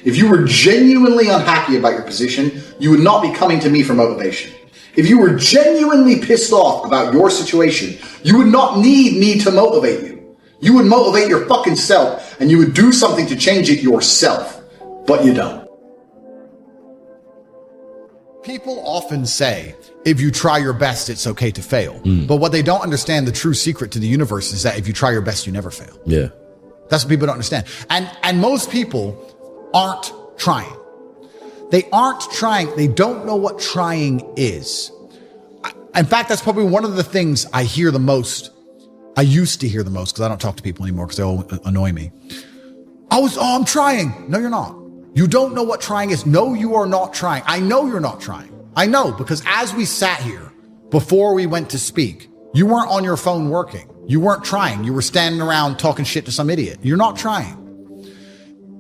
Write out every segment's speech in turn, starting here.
If you were genuinely unhappy about your position, you would not be coming to me for motivation. If you were genuinely pissed off about your situation, you would not need me to motivate you. You would motivate your fucking self, and you would do something to change it yourself. But you don't. People often say, if you try your best, it's okay to fail. But what they don't understand, the true secret to the universe is that if you try your best, you never fail. Yeah. That's what people don't understand. And most people aren't trying. They aren't trying. They don't know what trying is. In fact, that's probably one of the things I hear the most. I used to hear the most because I don't talk to people anymore because they all annoy me. I'm trying. No, you're not. You don't know what trying is. No, you are not trying. I know you're not trying. I know, because as we sat here before we went to speak, you weren't on your phone working. You weren't trying. You were standing around talking shit to some idiot. You're not trying.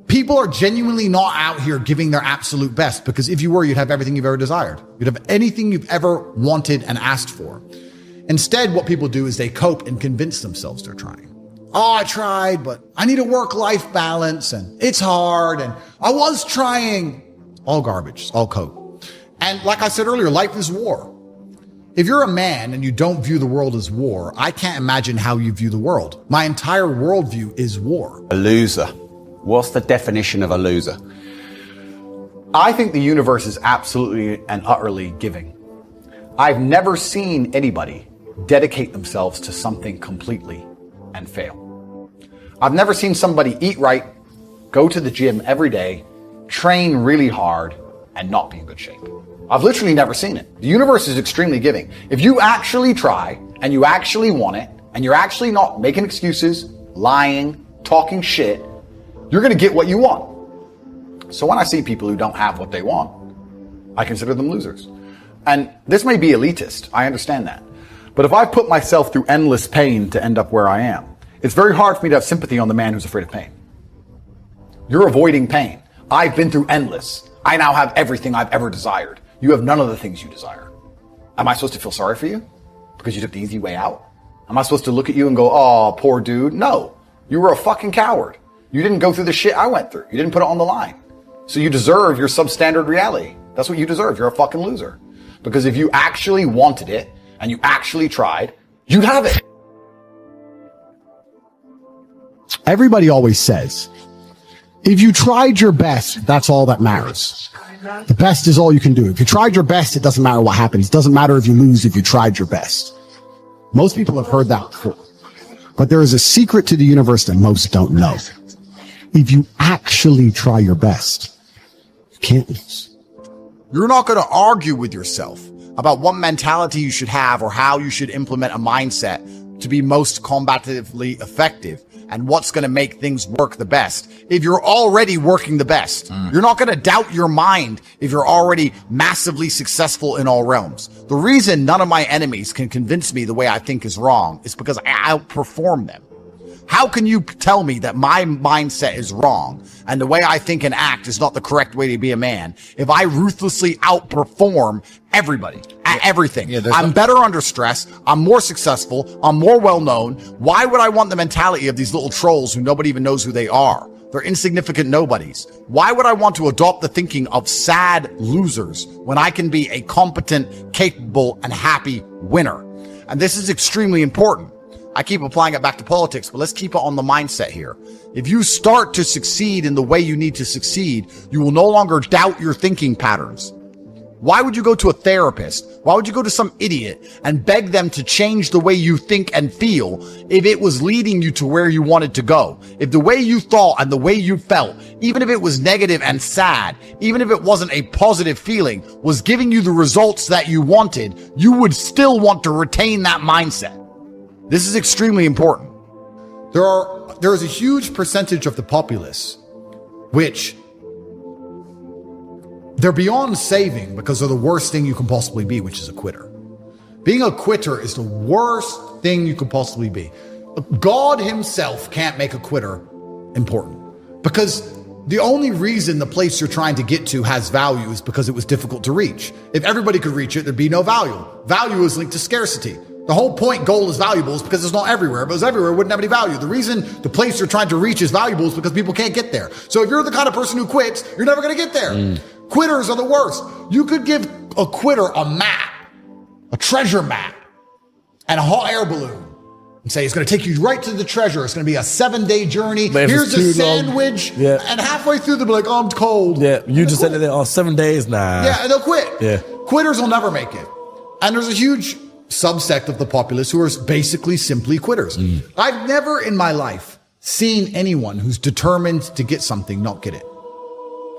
People are genuinely not out here giving their absolute best, because if you were, you'd have everything you've ever desired. You'd have anything you've ever wanted and asked for. Instead, what people do is they cope and convince themselves they're trying. Oh, I tried, but I need a work-life balance, and it's hard, and I was trying. All garbage, all cope. And like I said earlier, life is war. If you're a man and you don't view the world as war, I can't imagine how you view the world. My entire worldview is war. A loser. What's the definition of a loser? I think the universe is absolutely and utterly giving. I've never seen anybody dedicate themselves to something completely and fail. I've never seen somebody eat right, go to the gym every day, train really hard, and not be in good shape. I've literally never seen it. The universe is extremely giving. If you actually try and you actually want it, and you're actually not making excuses, lying, talking shit, you're going to get what you want. So when I see people who don't have what they want, I consider them losers. And this may be elitist. I understand that. But if I put myself through endless pain to end up where I am, it's very hard for me to have sympathy on the man who's afraid of pain. You're avoiding pain. I've been through endless. I now have everything I've ever desired. You have none of the things you desire. Am I supposed to feel sorry for you because you took the easy way out? Am I supposed to look at you and go, oh, poor dude? No, you were a fucking coward. You didn't go through the shit I went through. You didn't put it on the line. So you deserve your substandard reality. That's what you deserve. You're a fucking loser. Because if you actually wanted it and you actually tried, you'd have it. Everybody always says, if you tried your best, that's all that matters. The best is all you can do. If you tried your best, it doesn't matter what happens. It doesn't matter if you lose if you tried your best. Most people have heard that before. But there is a secret to the universe that most don't know. If you actually try your best, you can't lose. You're not going to argue with yourself about what mentality you should have or how you should implement a mindset to be most combatively effective and what's going to make things work the best. If you're already working the best, you're not going to doubt your mind if you're already massively successful in all realms. The reason none of my enemies can convince me the way I think is wrong is because I outperform them. How can you tell me that my mindset is wrong and the way I think and act is not the correct way to be a man if I ruthlessly outperform everybody at everything? I'm better under stress. I'm more successful. I'm more well-known. Why would I want the mentality of these little trolls who nobody even knows who they are? They're insignificant nobodies. Why would I want to adopt the thinking of sad losers when I can be a competent, capable, and happy winner? And this is extremely important. I keep applying it back to politics, but let's keep it on the mindset here. If you start to succeed in the way you need to succeed, you will no longer doubt your thinking patterns. Why would you go to a therapist? Why would you go to some idiot and beg them to change the way you think and feel if it was leading you to where you wanted to go? If the way you thought and the way you felt, even if it was negative and sad, even if it wasn't a positive feeling, was giving you the results that you wanted, you would still want to retain that mindset. This is extremely important. There is a huge percentage of the populace which they're beyond saving because they're the worst thing you can possibly be, which is a quitter. Being a quitter is the worst thing you could possibly be. God himself can't make a quitter important because the only reason the place you're trying to get to has value is because it was difficult to reach. If everybody could reach it, there'd be no value. Value is linked to scarcity. The whole point gold is valuable is because it's not everywhere. If it was everywhere, it wouldn't have any value. The reason the place you're trying to reach is valuable is because people can't get there. So if you're the kind of person who quits, you're never going to get there. Quitters are the worst. You could give a quitter a map, a treasure map, and a hot air balloon. And say, it's going to take you right to the treasure. It's going to be a 7-day journey. Here's a sandwich. Yeah. And halfway through, they'll be like, oh, I'm cold. Yeah, you just said it, 7 days? Nah. Yeah, and they'll quit. Yeah. Quitters will never make it. And there's a huge subsect of the populace who are basically simply quitters. I've never in my life seen anyone who's determined to get something not get it.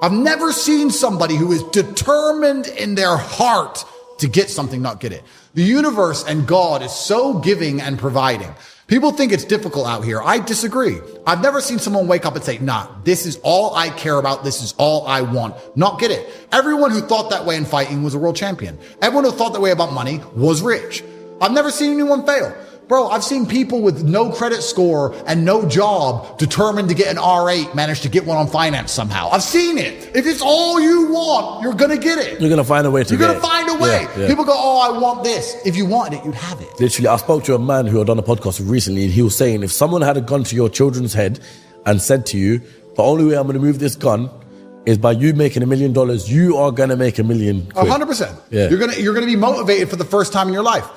I've never seen somebody who is determined in their heart to get something not get it. The universe and God is so giving and providing. People think it's difficult out here. I disagree. I've never seen someone wake up and say, nah, this is all I care about. This is all I want. Not get it. Everyone who thought that way in fighting was a world champion. Everyone who thought that way about money was rich. I've never seen anyone fail. Bro, I've seen people with no credit score and no job determined to get an R8 manage to get one on finance somehow. I've seen it. If it's all you want, you're going to get it. You're going to find a way to get it. You're going to find a way. Yeah. People go, oh, I want this. If you wanted it, you'd have it. Literally, I spoke to a man who had done a podcast recently, and he was saying if someone had a gun to your children's head and said to you, the only way I'm going to move this gun is by you making $1 million, you are going to make $1 million. 100%. Yeah. You're going to be motivated for the first time in your life.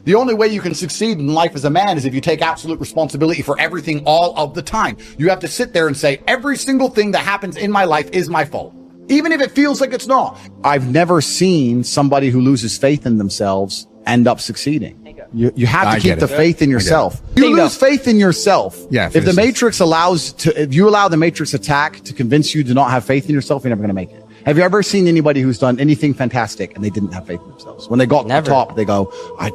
The only way you can succeed in life as a man is if you take absolute responsibility for everything all of the time. You have to sit there and say, every single thing that happens in my life is my fault, even if it feels like it's not. I've never seen somebody who loses faith in themselves end up succeeding. You have to keep the faith in yourself. You lose faith in yourself. Yeah. If the Matrix if you allow the Matrix attack to convince you to not have faith in yourself, you're never going to make it. Have you ever seen anybody who's done anything fantastic and they didn't have faith in themselves? When they got to the top, they go, I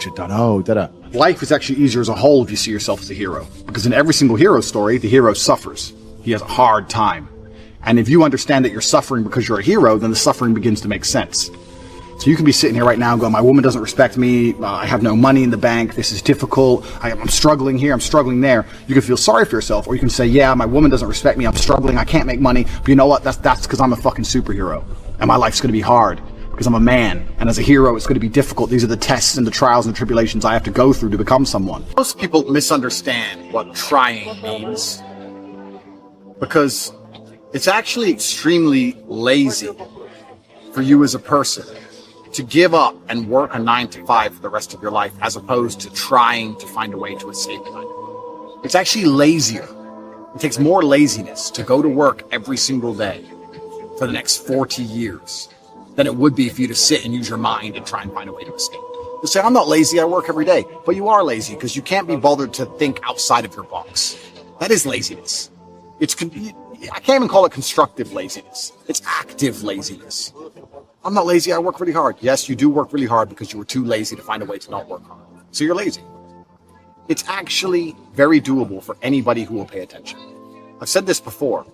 should don't know. Life is actually easier as a whole if you see yourself as a hero. Because in every single hero story, the hero suffers. He has a hard time. And if you understand that you're suffering because you're a hero, then the suffering begins to make sense. So you can be sitting here right now going, my woman doesn't respect me, I have no money in the bank, this is difficult, I'm struggling here, I'm struggling there. You can feel sorry for yourself, or you can say, yeah, my woman doesn't respect me, I'm struggling, I can't make money, but you know what, that's because I'm a fucking superhero. And my life's going to be hard, because I'm a man, and as a hero, it's going to be difficult. These are the tests and the trials and tribulations I have to go through to become someone. Most people misunderstand what trying means, because it's actually extremely lazy for you as a person to give up and work a 9-to-5 for the rest of your life, as opposed to trying to find a way to escape it. It's actually lazier. It takes more laziness to go to work every single day for the next 40 years than it would be for you to sit and use your mind and try and find a way to escape. You say, I'm not lazy, I work every day. But you are lazy because you can't be bothered to think outside of your box. That is laziness. I can't even call it constructive laziness. It's active laziness. I'm not lazy, I work really hard. Yes, you do work really hard because you were too lazy to find a way to not work hard. So you're lazy. It's actually very doable for anybody who will pay attention. I've said this before.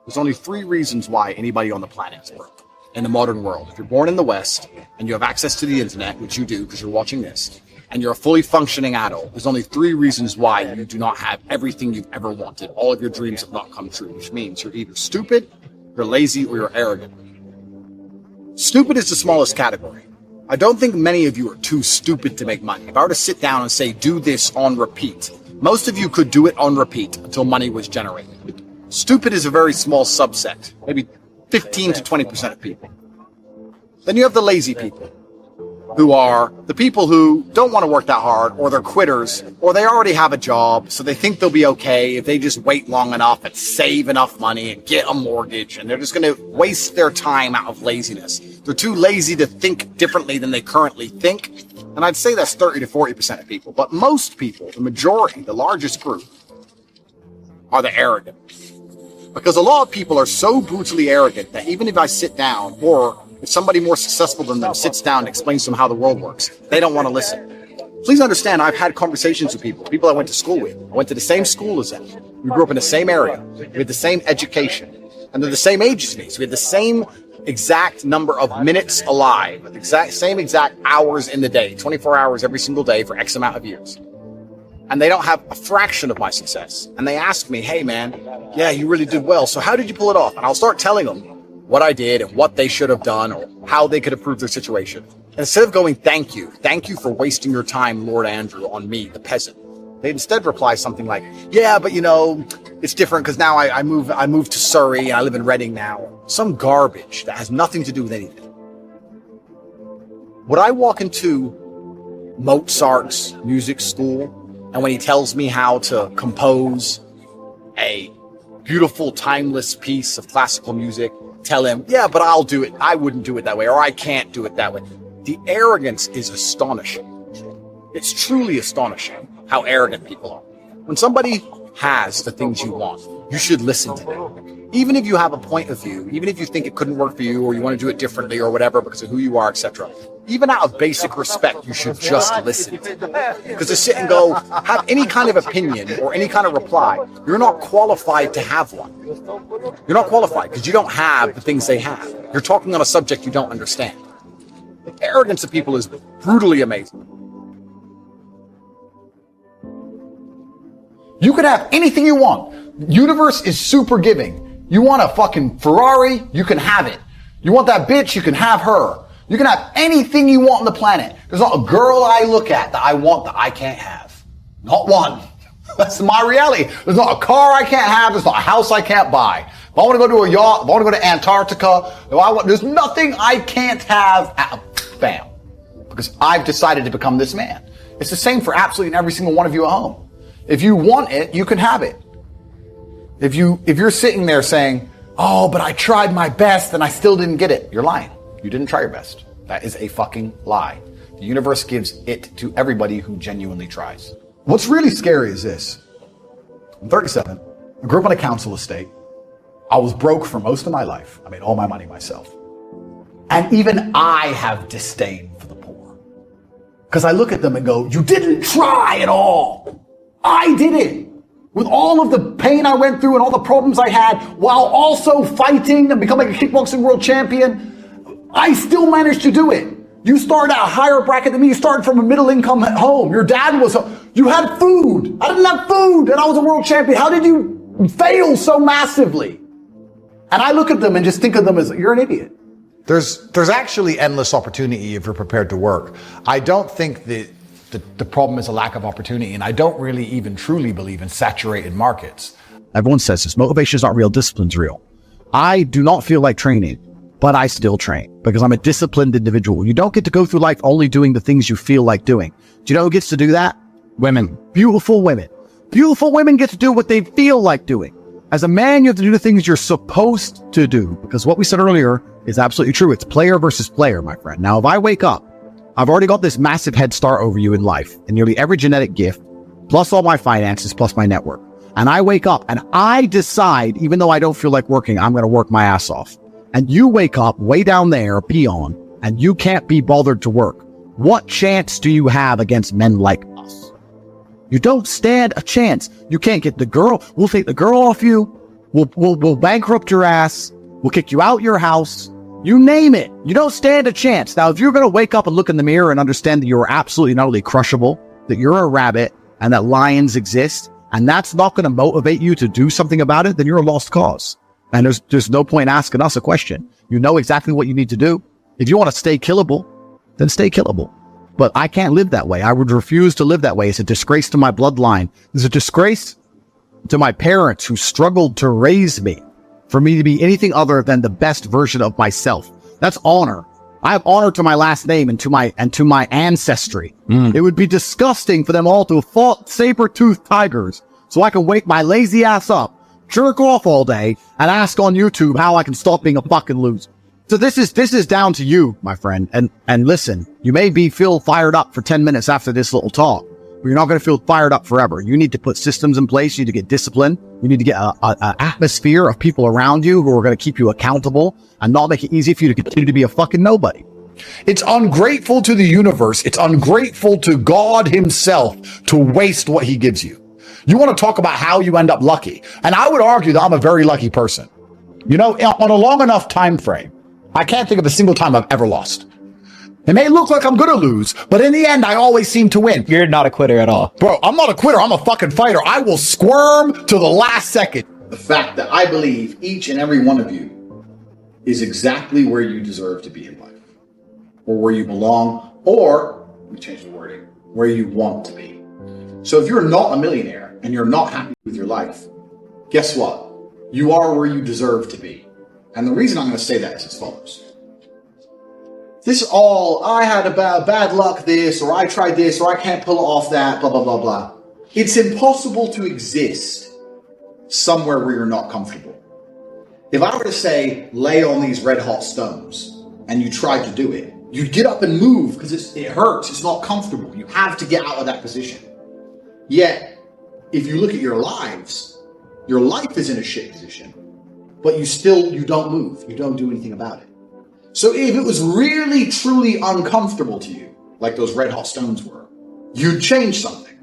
There's only 3 reasons why anybody on the planet is broke in the modern world. If you're born in the West and you have access to the internet, which you do because you're watching this, and you're a fully functioning adult, there's only 3 reasons why you do not have everything you've ever wanted. All of your dreams have not come true, which means you're either stupid, you're lazy, or you're arrogant. Stupid is the smallest category. I don't think many of you are too stupid to make money. If I were to sit down and say, do this on repeat, most of you could do it on repeat until money was generated. Stupid is a very small subset, maybe 15 to 20% of people. Then you have the lazy people, who are the people who don't want to work that hard, or they're quitters, or they already have a job, so they think they'll be okay if they just wait long enough and save enough money and get a mortgage, and they're just going to waste their time out of laziness. They're too lazy to think differently than they currently think, and I'd say that's 30 to 40% of people. But most people, the majority, the largest group, are the arrogant. Because a lot of people are so brutally arrogant that even if I sit down, or if somebody more successful than them sits down and explains to them how the world works, they don't want to listen. Please understand, I've had conversations with people I went to school with. I went to the same school as them. We grew up in the same area. We had the same education. And they're the same age as me. So we had the same exact number of minutes alive, same exact hours in the day, 24 hours every single day for X amount of years. And they don't have a fraction of my success. And they ask me, hey man, yeah, you really did well. So how did you pull it off? And I'll start telling them what I did and what they should have done, or how they could improve their situation. Instead of going, thank you for wasting your time, Lord Andrew, on me, the peasant, they instead reply something like, yeah, but it's different because now I moved to Surrey and I live in Reading now. Some garbage that has nothing to do with anything. Would I walk into Mozart's music school, and when he tells me how to compose a beautiful, timeless piece of classical music, tell him, yeah, but I'll do it. I wouldn't do it that way, or I can't do it that way. The arrogance is astonishing. It's truly astonishing how arrogant people are. When somebody has the things you want, you should listen to them. Even if you have a point of view, even if you think it couldn't work for you, or you want to do it differently or whatever because of who you are, etc. Even out of basic respect, you should just listen to them. Because to sit and go, have any kind of opinion or any kind of reply, you're not qualified to have one. You're not qualified because you don't have the things they have. You're talking on a subject you don't understand. The arrogance of people is brutally amazing. You could have anything you want. Universe is super giving. You want a fucking Ferrari, you can have it. You want that bitch, you can have her. You can have anything you want on the planet. There's not a girl I look at that I want that I can't have. Not one. That's my reality. There's not a car I can't have. There's not a house I can't buy. If I want to go to a yacht, if I want to go to Antarctica, there's nothing I can't have. Bam. Because I've decided to become this man. It's the same for absolutely every single one of you at home. If you want it, you can have it. If you're sitting there saying, oh, but I tried my best and I still didn't get it, you're lying. You didn't try your best. That is a fucking lie. The universe gives it to everybody who genuinely tries. What's really scary is this. I'm 37. I grew up on a council estate. I was broke for most of my life. I made all my money myself. And even I have disdain for the poor. Because I look at them and go, you didn't try at all. I did it. With all of the pain I went through and all the problems I had, while also fighting and becoming a kickboxing world champion, I still managed to do it. You started at a higher bracket than me. You started from a middle income home. Your dad you had food. I didn't have food and I was a world champion. How did you fail so massively? And I look at them and just think of them as, you're an idiot. There's actually endless opportunity if you're prepared to work. I don't think that the problem is a lack of opportunity, and I don't really even truly believe in saturated markets. Everyone says this, motivation is not real, discipline's real. I do not feel like training, but I still train because I'm a disciplined individual. You don't get to go through life only doing the things you feel like doing. Do you know who gets to do that? Women. Beautiful women. Beautiful women get to do what they feel like doing. As a man, you have to do the things you're supposed to do, because what we said earlier is absolutely true. It's player versus player, my friend. Now, if I wake up, I've already got this massive head start over you in life and nearly every genetic gift, plus all my finances, plus my network. And I wake up and I decide, even though I don't feel like working, I'm going to work my ass off. And you wake up way down there, peon, and you can't be bothered to work. What chance do you have against men like us? You don't stand a chance. You can't get the girl. We'll take the girl off you. We'll bankrupt your ass. We'll kick you out your house. You name it. You don't stand a chance. Now, if you're going to wake up and look in the mirror and understand that you're absolutely not only crushable, that you're a rabbit and that lions exist, and that's not going to motivate you to do something about it, then you're a lost cause. And there's no point asking us a question. You know exactly what you need to do. If you want to stay killable, then stay killable. But I can't live that way. I would refuse to live that way. It's a disgrace to my bloodline. It's a disgrace to my parents who struggled to raise me, for me to be anything other than the best version of myself. That's honor. I have honor to my last name and to my ancestry. It would be disgusting for them all to have fought saber-toothed tigers so I can wake my lazy ass up, jerk off all day, and ask on YouTube how I can stop being a fucking loser. So this is down to you, my friend. And listen, you may feel fired up for 10 minutes after this little talk, but you're not going to feel fired up forever. You need to put systems in place. You need to get discipline. You need to get an atmosphere of people around you who are going to keep you accountable and not make it easy for you to continue to be a fucking nobody. It's ungrateful to the universe. It's ungrateful to God himself to waste what he gives you. You want to talk about how you end up lucky. And I would argue that I'm a very lucky person. You know, on a long enough time frame, I can't think of a single time I've ever lost. It may look like I'm going to lose, but in the end, I always seem to win. You're not a quitter at all. Bro, I'm not a quitter. I'm a fucking fighter. I will squirm to the last second. The fact that I believe each and every one of you is exactly where you deserve to be in life. or where you belong, or, let me change the wording, where you want to be. So if you're not a millionaire and you're not happy with your life, guess what? You are where you deserve to be. And the reason I'm going to say that is as follows. This all, I had a bad luck this, or I tried this, or I can't pull off that, blah, blah, blah, blah. It's impossible to exist somewhere where you're not comfortable. If I were to say, lay on these red hot stones, and you tried to do it, you'd get up and move because it hurts, it's not comfortable. You have to get out of that position. Yet, if you look at your life is in a shit position, but you don't move, you don't do anything about it. So if it was really, truly uncomfortable to you, like those red hot stones were, you'd change something.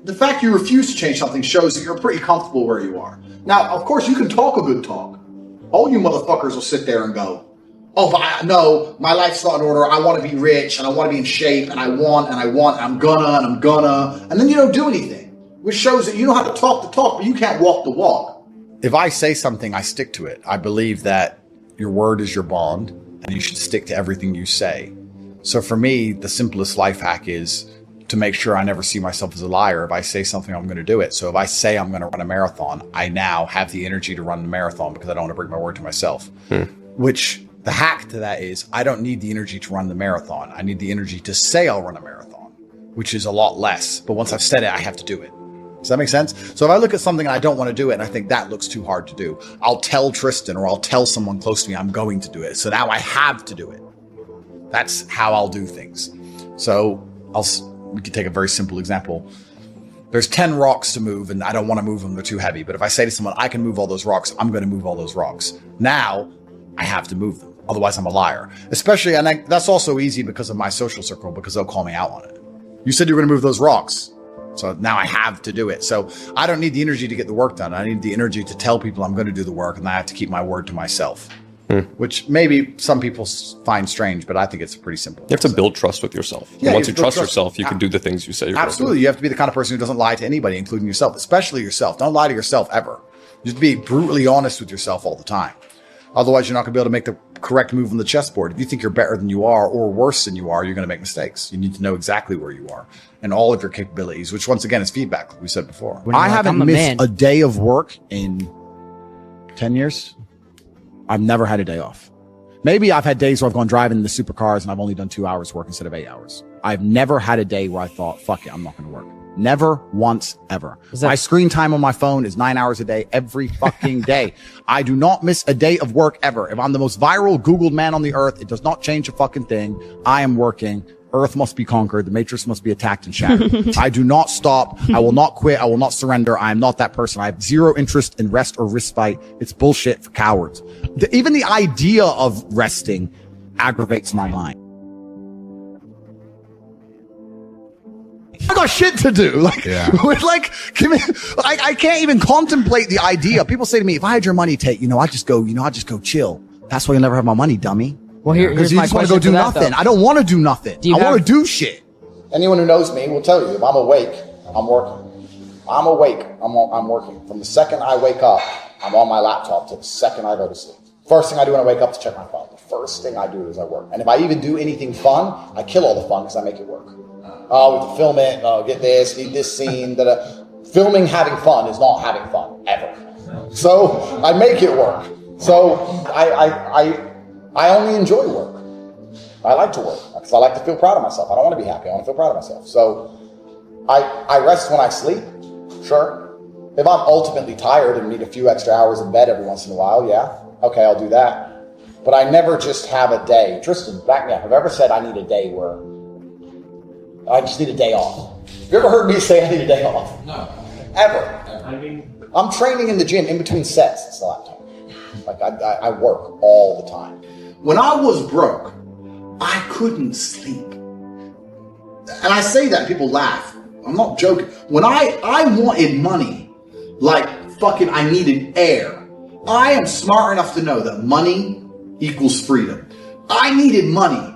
The fact you refuse to change something shows that you're pretty comfortable where you are. Now, of course, you can talk a good talk. All you motherfuckers will sit there and go, oh, but no, my life's not in order. I want to be rich and I want to be in shape and I'm gonna. And then you don't do anything, which shows that you know how to talk the talk, but you can't walk the walk. If I say something, I stick to it. I believe that your word is your bond and you should stick to everything you say. So for me, the simplest life hack is to make sure I never see myself as a liar. If I say something, I'm going to do it. So if I say I'm going to run a marathon, I now have the energy to run the marathon because I don't want to break my word to myself. Which the hack to that is I don't need the energy to run the marathon. I need the energy to say I'll run a marathon, which is a lot less. But once I've said it, I have to do it. Does that make sense? So if I look at something and I don't want to do it and I think that looks too hard to do, I'll tell Tristan or I'll tell someone close to me I'm going to do it. So now I have to do it. That's how I'll do things. So we could take a very simple example. There's 10 rocks to move and I don't want to move them. They're too heavy. But if I say to someone, I can move all those rocks, I'm going to move all those rocks. Now I have to move them. Otherwise I'm a liar. Especially, and that's also easy because of my social circle, because they'll call me out on it. You said you were going to move those rocks. So now I have to do it. So I don't need the energy to get the work done. I need the energy to tell people I'm going to do the work, and I have to keep my word to myself, which maybe some people find strange, but I think it's pretty simple. You have to build trust with yourself. Yeah, and once you trust yourself, you can do the things you say you're going to do. Absolutely. You have to be the kind of person who doesn't lie to anybody, including yourself, especially yourself. Don't lie to yourself ever. Just be brutally honest with yourself all the time. Otherwise, you're not going to be able to make the correct move on the chessboard. If you think you're better than you are or worse than you are, you're going to make mistakes. You need to know exactly where you are and all of your capabilities, which once again is feedback, like we said before. I haven't missed a day of work in 10 years. I've never had a day off. Maybe I've had days where I've gone driving in the supercars and I've only done 2 hours work instead of 8 hours. I've never had a day where I thought, fuck it, I'm not going to work. Never once ever. My screen time on my phone is 9 hours a day, every fucking day. I do not miss a day of work ever. If I'm the most viral Googled man on the earth, it does not change a fucking thing. I am working. Earth must be conquered. The matrix must be attacked and shattered. I do not stop. I will not quit. I will not surrender. I am not that person. I have zero interest in rest or respite. It's bullshit for cowards. Even the idea of resting aggravates my mind. I got shit to do. I can't even contemplate the idea. People say to me, if I had your money, Tate, I'd just go chill. That's why you'll never have my money, dummy. Well, here's you my just want to question go do for that, nothing. though. I don't want to do nothing. I want to do shit. Anyone who knows me will tell you, if I'm awake, I'm working. I'm awake, I'm working. From the second I wake up, I'm on my laptop till the second I go to sleep. First thing I do when I wake up is check my phone. The first thing I do is I work. And if I even do anything fun, I kill all the fun because I make it work. Oh, we have to film it, get this, need this scene. Filming having fun is not having fun, ever. So I make it work. So I only enjoy work. I like to work because I like to feel proud of myself. I don't want to be happy. I want to feel proud of myself. So I rest when I sleep, sure. If I'm ultimately tired and need a few extra hours in bed every once in a while, yeah, okay, I'll do that. But I never just have a day. Tristan, back me up. Have I ever said I need a day where I just need a day off? Have you ever heard me say I need a day off? No. Ever. I'm training in the gym in between sets. It's the laptop. I work all the time. When I was broke, I couldn't sleep. And I say that, people laugh. I'm not joking. When I wanted money, like fucking I needed air. I am smart enough to know that money equals freedom. I needed money.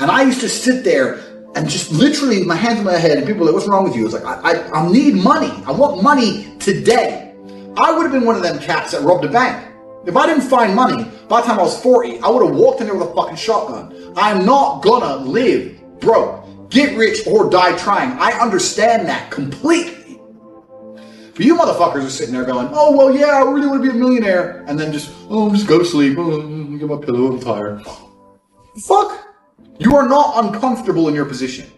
And I used to sit there and just literally my hands on my head and people were like, what's wrong with you? It's like, I need money. I want money today. I would have been one of them cats that robbed a bank. If I didn't find money, by the time I was 40, I would have walked in there with a fucking shotgun. I am not gonna live broke, get rich, or die trying. I understand that completely. But you motherfuckers are sitting there going, oh, well, yeah, I really want to be a millionaire. And then just go to sleep. Oh, get my pillow, I'm tired. Fuck. You are not uncomfortable in your position.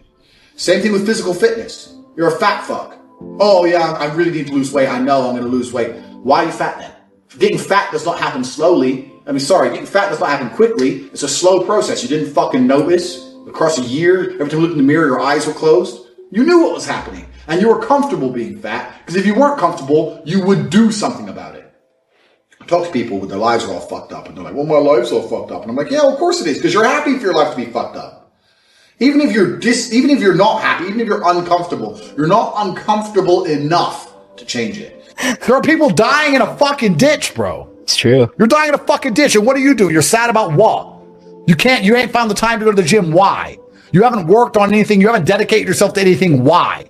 Same thing with physical fitness. You're a fat fuck. Oh, yeah, I really need to lose weight. I know I'm going to lose weight. Why are you fat then? Getting fat does not happen slowly. Getting fat does not happen quickly. It's a slow process. You didn't fucking notice across a year. Every time you looked in the mirror, your eyes were closed. You knew what was happening. And you were comfortable being fat. Because if you weren't comfortable, you would do something about it. I talk to people with their lives are all fucked up. And they're like, well, my life's all fucked up. And I'm like, yeah, well, of course it is. Because you're happy for your life to be fucked up. Even if you're not happy, even if you're uncomfortable, you're not uncomfortable enough to change it. There are people dying in a fucking ditch, bro. It's true. You're dying in a fucking ditch, and what do? You're sad about what? You ain't found the time to go to the gym. Why? You haven't worked on anything. You haven't dedicated yourself to anything. Why?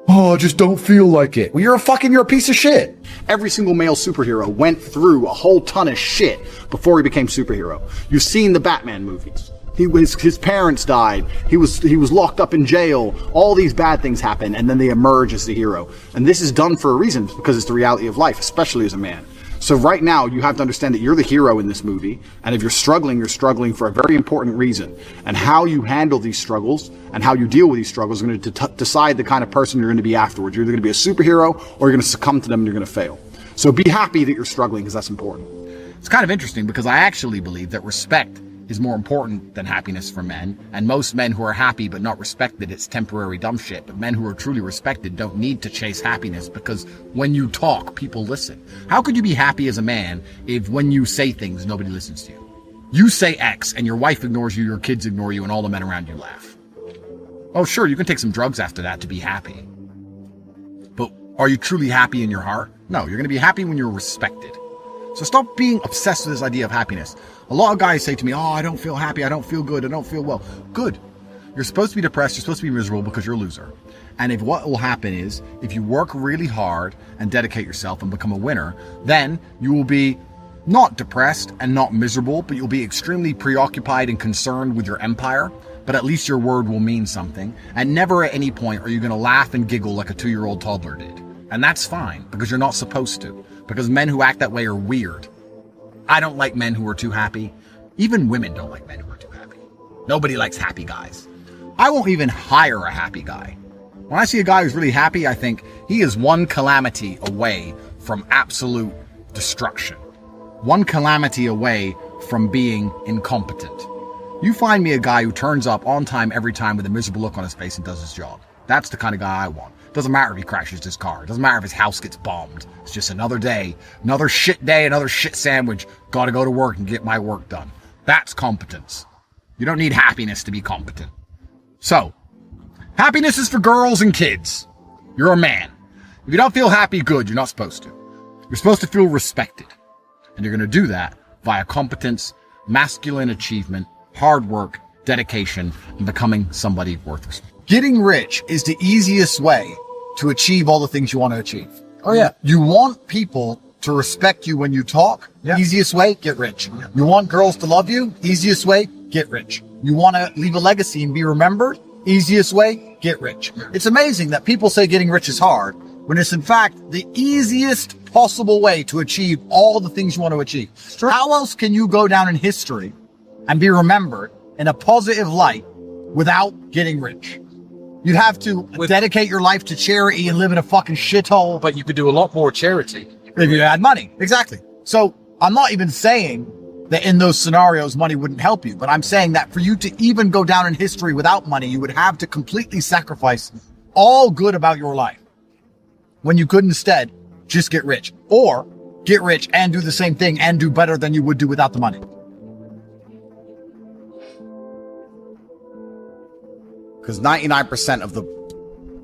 Oh, I just don't feel like it. Well, you're a piece of shit. Every single male superhero went through a whole ton of shit before he became superhero. You've seen the Batman movies. His parents died. He was locked up in jail. All these bad things happen, and then they emerge as the hero. And this is done for a reason, because it's the reality of life, especially as a man. So right now, you have to understand that you're the hero in this movie, and if you're struggling for a very important reason. And how you handle these struggles and how you deal with these struggles is going to decide the kind of person you're going to be afterwards. You're either going to be a superhero, or you're going to succumb to them and you're going to fail. So be happy that you're struggling, because that's important. It's kind of interesting, because I actually believe that respect is more important than happiness for men, and most men who are happy but not respected, it's temporary dumb shit. But men who are truly respected don't need to chase happiness, because when you talk, people listen. How could you be happy as a man if when you say things, nobody listens to you? You say X and your wife ignores you, your kids ignore you, and all the men around you laugh. Oh sure, you can take some drugs after that to be happy, but are you truly happy in your heart? No, you're going to be happy when you're respected. So stop being obsessed with this idea of happiness. A lot of guys say to me, oh, I don't feel happy, I don't feel good, I don't feel well. Good. You're supposed to be depressed, you're supposed to be miserable because you're a loser. And if what will happen is, if you work really hard and dedicate yourself and become a winner, then you will be not depressed and not miserable, but you'll be extremely preoccupied and concerned with your empire. But at least your word will mean something. And never at any point are you going to laugh and giggle like a 2-year-old toddler did. And that's fine, because you're not supposed to. Because men who act that way are weird. I don't like men who are too happy. Even women don't like men who are too happy. Nobody likes happy guys. I won't even hire a happy guy. When I see a guy who's really happy, I think he is one calamity away from absolute destruction. One calamity away from being incompetent. You find me a guy who turns up on time every time with a miserable look on his face and does his job. That's the kind of guy I want. Doesn't matter if he crashes his car. Doesn't matter if his house gets bombed. It's just another day, another shit sandwich. Gotta go to work and get my work done. That's competence. You don't need happiness to be competent. So, happiness is for girls and kids. You're a man. If you don't feel happy, good. You're not supposed to. You're supposed to feel respected. And you're going to do that via competence, masculine achievement, hard work, dedication, and becoming somebody worth respect. Getting rich is the easiest way to achieve all the things you want to achieve. Oh yeah. You want people to respect you when you talk. Yeah. Easiest way, get rich. Yeah. You want girls to love you. Easiest way, get rich. You want to leave a legacy and be remembered. Easiest way, get rich. Yeah. It's amazing that people say getting rich is hard when it's in fact the easiest possible way to achieve all the things you want to achieve. Sure. How else can you go down in history and be remembered in a positive light without getting rich? You'd have to dedicate your life to charity and live in a fucking shithole. But you could do a lot more charity if you had money. Exactly. So I'm not even saying that in those scenarios, money wouldn't help you. But I'm saying that for you to even go down in history without money, you would have to completely sacrifice all good about your life when you could instead just get rich, or get rich and do the same thing and do better than you would do without the money. Because 99% of the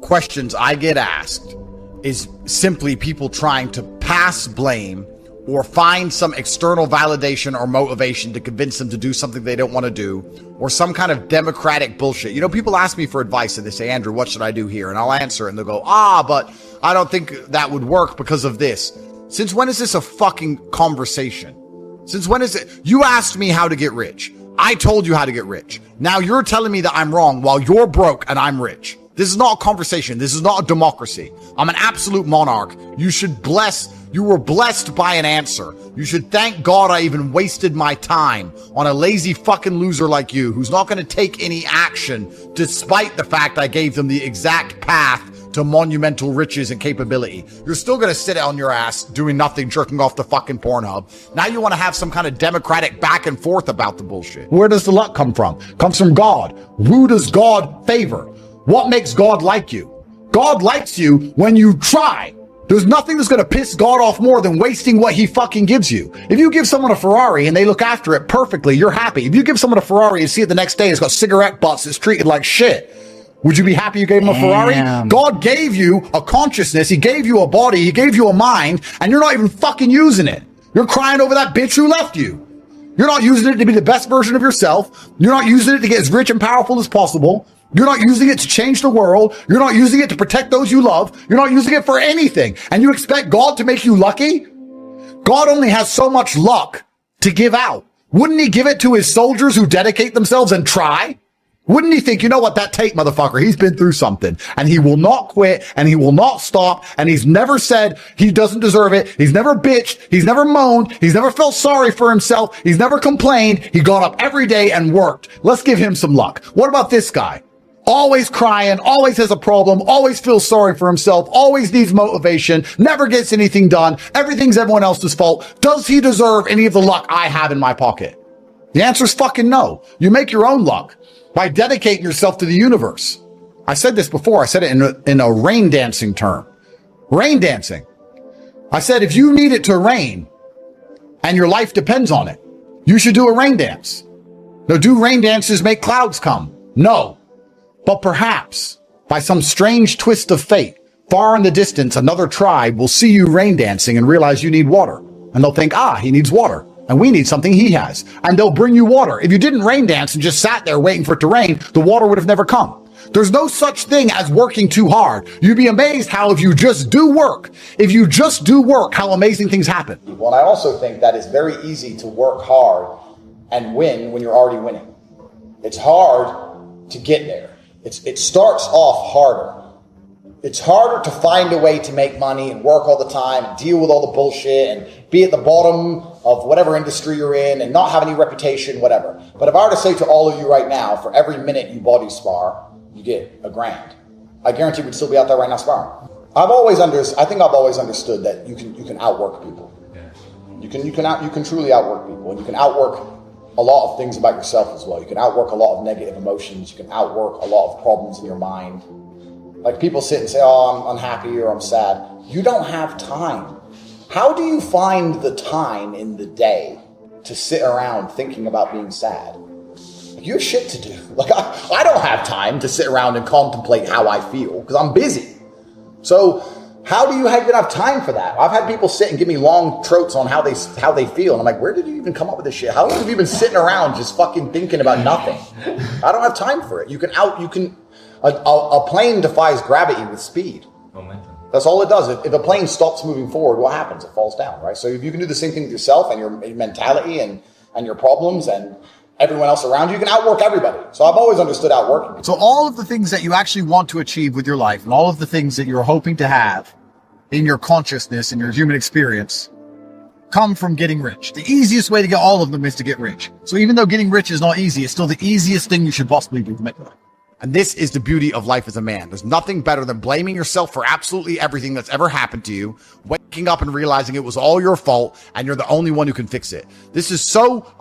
questions I get asked is simply people trying to pass blame or find some external validation or motivation to convince them to do something they don't want to do, or some kind of democratic bullshit. You know, people ask me for advice and they say, Andrew, what should I do here? And I'll answer and they'll go, but I don't think that would work because of this. Since when is this a fucking conversation? Since when is it? You asked me how to get rich. I told you how to get rich. Now you're telling me that I'm wrong while you're broke and I'm rich. This is not a conversation. This is not a democracy. I'm an absolute monarch. You were blessed by an answer. You should thank God I even wasted my time on a lazy fucking loser like you who's not going to take any action despite the fact I gave them the exact path to monumental riches and capability. You're still going to sit on your ass doing nothing, jerking off the fucking Pornhub. Now you want to have some kind of democratic back and forth about the bullshit. Where does the luck come from? Comes from God. Who does God favor? What makes God like you? God likes you when you try. There's nothing that's going to piss God off more than wasting what he fucking gives you. If you give someone a Ferrari and they look after it perfectly, you're happy. If you give someone a Ferrari and see it the next day, it's got cigarette butts, it's treated like shit. Would you be happy you gave him a Ferrari? God gave you a consciousness. He gave you a body. He gave you a mind, and you're not even fucking using it. You're crying over that bitch who left you. You're not using it to be the best version of yourself. You're not using it to get as rich and powerful as possible. You're not using it to change the world. You're not using it to protect those you love. You're not using it for anything. And you expect God to make you lucky? God only has so much luck to give out. Wouldn't he give it to his soldiers who dedicate themselves and try? Wouldn't he think, you know what, that Tate motherfucker, he's been through something and he will not quit and he will not stop and he's never said he doesn't deserve it. He's never bitched. He's never moaned. He's never felt sorry for himself. He's never complained. He got up every day and worked. Let's give him some luck. What about this guy? Always crying, always has a problem, always feels sorry for himself, always needs motivation, never gets anything done. Everything's everyone else's fault. Does he deserve any of the luck I have in my pocket? The answer is fucking no. You make your own luck by dedicating yourself to the universe. I said this before. I said it in a rain dancing term. Rain dancing. I said, if you need it to rain and your life depends on it, you should do a rain dance. Now, do rain dances make clouds come? No. But perhaps, by some strange twist of fate, far in the distance, another tribe will see you rain dancing and realize you need water. And they'll think, he needs water. And we need something he has. And they'll bring you water. If you didn't rain dance and just sat there waiting for it to rain, the water would have never come. There's no such thing as working too hard. You'd be amazed how if you just do work, how amazing things happen. Well, and I also think that it's very easy to work hard and win when you're already winning. It's hard to get there. It starts off harder. It's harder to find a way to make money and work all the time and deal with all the bullshit and be at the bottom of whatever industry you're in and not have any reputation, whatever. But if I were to say to all of you right now, for every minute you body spar, you get $1,000. I guarantee we'd still be out there right now sparring. I think I've always understood that you can outwork people. You can truly outwork people, and you can outwork a lot of things about yourself as well. You can outwork a lot of negative emotions. You can outwork a lot of problems in your mind. Like people sit and say, I'm unhappy or I'm sad. You don't have time. How do you find the time in the day to sit around thinking about being sad? You have shit to do. Like I don't have time to sit around and contemplate how I feel because I'm busy. So how do you even have time for that? I've had people sit and give me long trotes on how they feel. And I'm like, where did you even come up with this shit? How long have you been sitting around just fucking thinking about nothing? I don't have time for it. A plane defies gravity with speed. Momentum. That's all it does. If a plane stops moving forward, what happens? It falls down, right? So if you can do the same thing with yourself and your mentality and your problems and everyone else around you, you can outwork everybody. So I've always understood outworking. So all of the things that you actually want to achieve with your life and all of the things that you're hoping to have in your consciousness and your human experience come from getting rich. The easiest way to get all of them is to get rich. So even though getting rich is not easy, it's still the easiest thing you should possibly do to make money. And this is the beauty of life as a man. There's nothing better than blaming yourself for absolutely everything that's ever happened to you, waking up and realizing it was all your fault and you're the only one who can fix it. This is so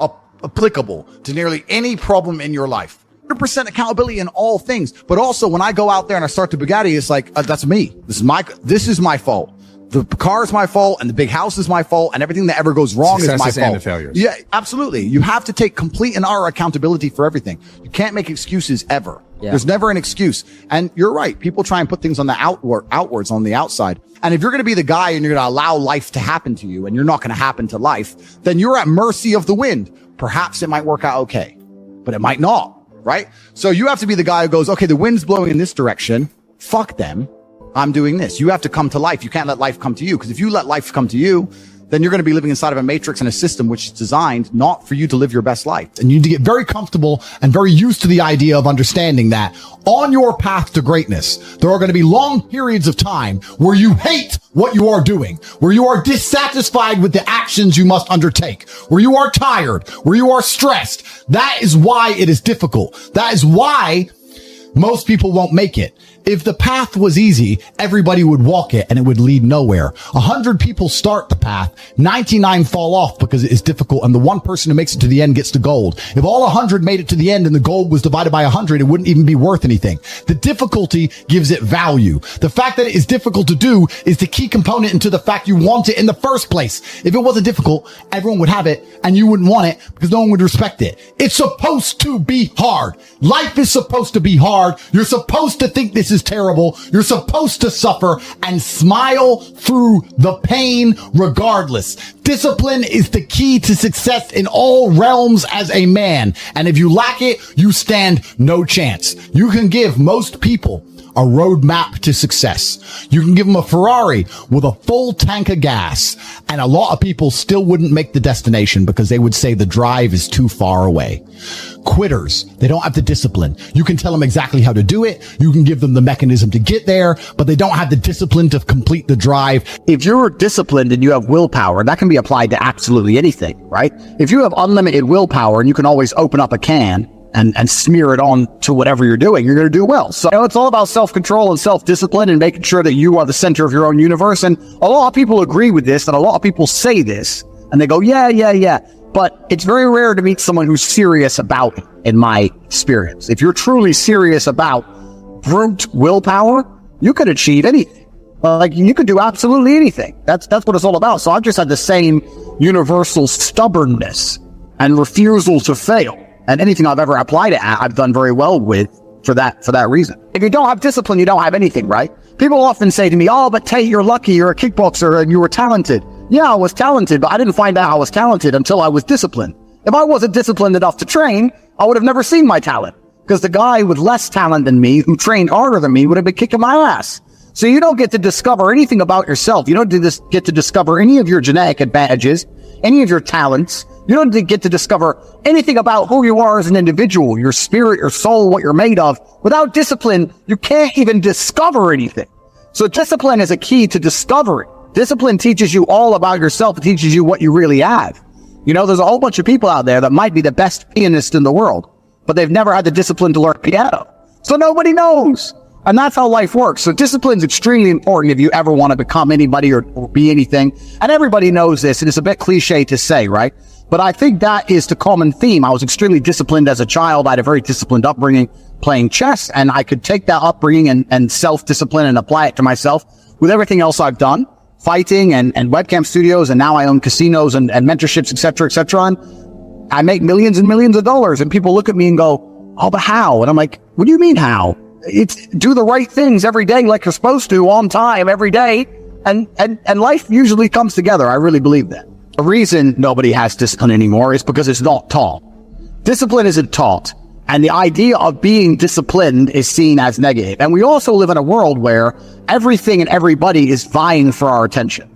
applicable to nearly any problem in your life. 100% accountability in all things. But also when I go out there and I start the Bugatti, it's like, that's me. This is my fault. The car is my fault and the big house is my fault and everything that ever goes wrong is my fault. And the failures. Yeah, absolutely. You have to take complete and utter accountability for everything. You can't make excuses ever. Yeah. There's never an excuse. And you're right. People try and put things on the outwards on the outside. And if you're going to be the guy and you're going to allow life to happen to you and you're not going to happen to life, then you're at mercy of the wind. Perhaps it might work out okay, but it might not. Right? So you have to be the guy who goes, okay, the wind's blowing in this direction. Fuck them. I'm doing this. You have to come to life. You can't let life come to you, because if you let life come to you, then you're going to be living inside of a matrix and a system which is designed not for you to live your best life. And you need to get very comfortable and very used to the idea of understanding that on your path to greatness, there are going to be long periods of time where you hate what you are doing, where you are dissatisfied with the actions you must undertake, where you are tired, where you are stressed. That is why it is difficult. That is why most people won't make it. If the path was easy, everybody would walk it and it would lead nowhere. 100 people start the path, 99 fall off because it is difficult, and the one person who makes it to the end gets the gold. If all 100 made it to the end and the gold was divided by 100, it wouldn't even be worth anything. The difficulty gives it value. The fact that it is difficult to do is the key component into the fact you want it in the first place. If it wasn't difficult, everyone would have it and you wouldn't want it because no one would respect it. It's supposed to be hard. Life is supposed to be hard. You're supposed to think this is terrible. You're supposed to suffer and smile through the pain regardless. Discipline is the key to success in all realms as a man. And if you lack it, you stand no chance. You can give most people a roadmap to success. You can give them a Ferrari with a full tank of gas, and a lot of people still wouldn't make the destination because they would say the drive is too far away. Quitters, they don't have the discipline. You can tell them exactly how to do it. You can give them the mechanism to get there, but they don't have the discipline to complete the drive. If you're disciplined and you have willpower, that can be applied to absolutely anything, right? If you have unlimited willpower and you can always open up a can and smear it on to whatever you're doing, you're going to do well. So it's all about self-control and self-discipline and making sure that you are the center of your own universe. And a lot of people agree with this, and a lot of people say this, and they go, yeah. But it's very rare to meet someone who's serious about it, in my experience. If you're truly serious about brute willpower, you could achieve anything. Like, you could do absolutely anything. That's what it's all about. So I've just had the same universal stubbornness and refusal to fail. And anything I've ever applied it at, I've done very well with for that reason. If you don't have discipline, you don't have anything, right? People often say to me, oh, but Tate, you're lucky. You're a kickboxer and you were talented. Yeah, I was talented, but I didn't find out I was talented until I was disciplined. If I wasn't disciplined enough to train, I would have never seen my talent, because the guy with less talent than me, who trained harder than me, would have been kicking my ass. So you don't get to discover anything about yourself. You don't get to discover any of your genetic advantages, any of your talents. You don't get to discover anything about who you are as an individual, your spirit, your soul, what you're made of. Without discipline, you can't even discover anything. So discipline is a key to discovery. Discipline teaches you all about yourself. It teaches you what you really have. You know, there's a whole bunch of people out there that might be the best pianist in the world, but they've never had the discipline to learn piano. So nobody knows. And that's how life works. So discipline is extremely important if you ever want to become anybody or be anything. And everybody knows this, and it's a bit cliche to say, right? But I think that is the common theme. I was extremely disciplined as a child. I had a very disciplined upbringing playing chess, and I could take that upbringing and self-discipline and apply it to myself with everything else I've done, fighting and webcam studios, and now I own casinos and mentorships, et cetera, et cetera. And I make millions and millions of dollars, and people look at me and go, oh, but how? And I'm like, what do you mean how? It's do the right things every day like you're supposed to, on time, every day, and life usually comes together. I really believe that. The reason nobody has discipline anymore is because it's not taught. Discipline isn't taught, and the idea of being disciplined is seen as negative. And we also live in a world where everything and everybody is vying for our attention.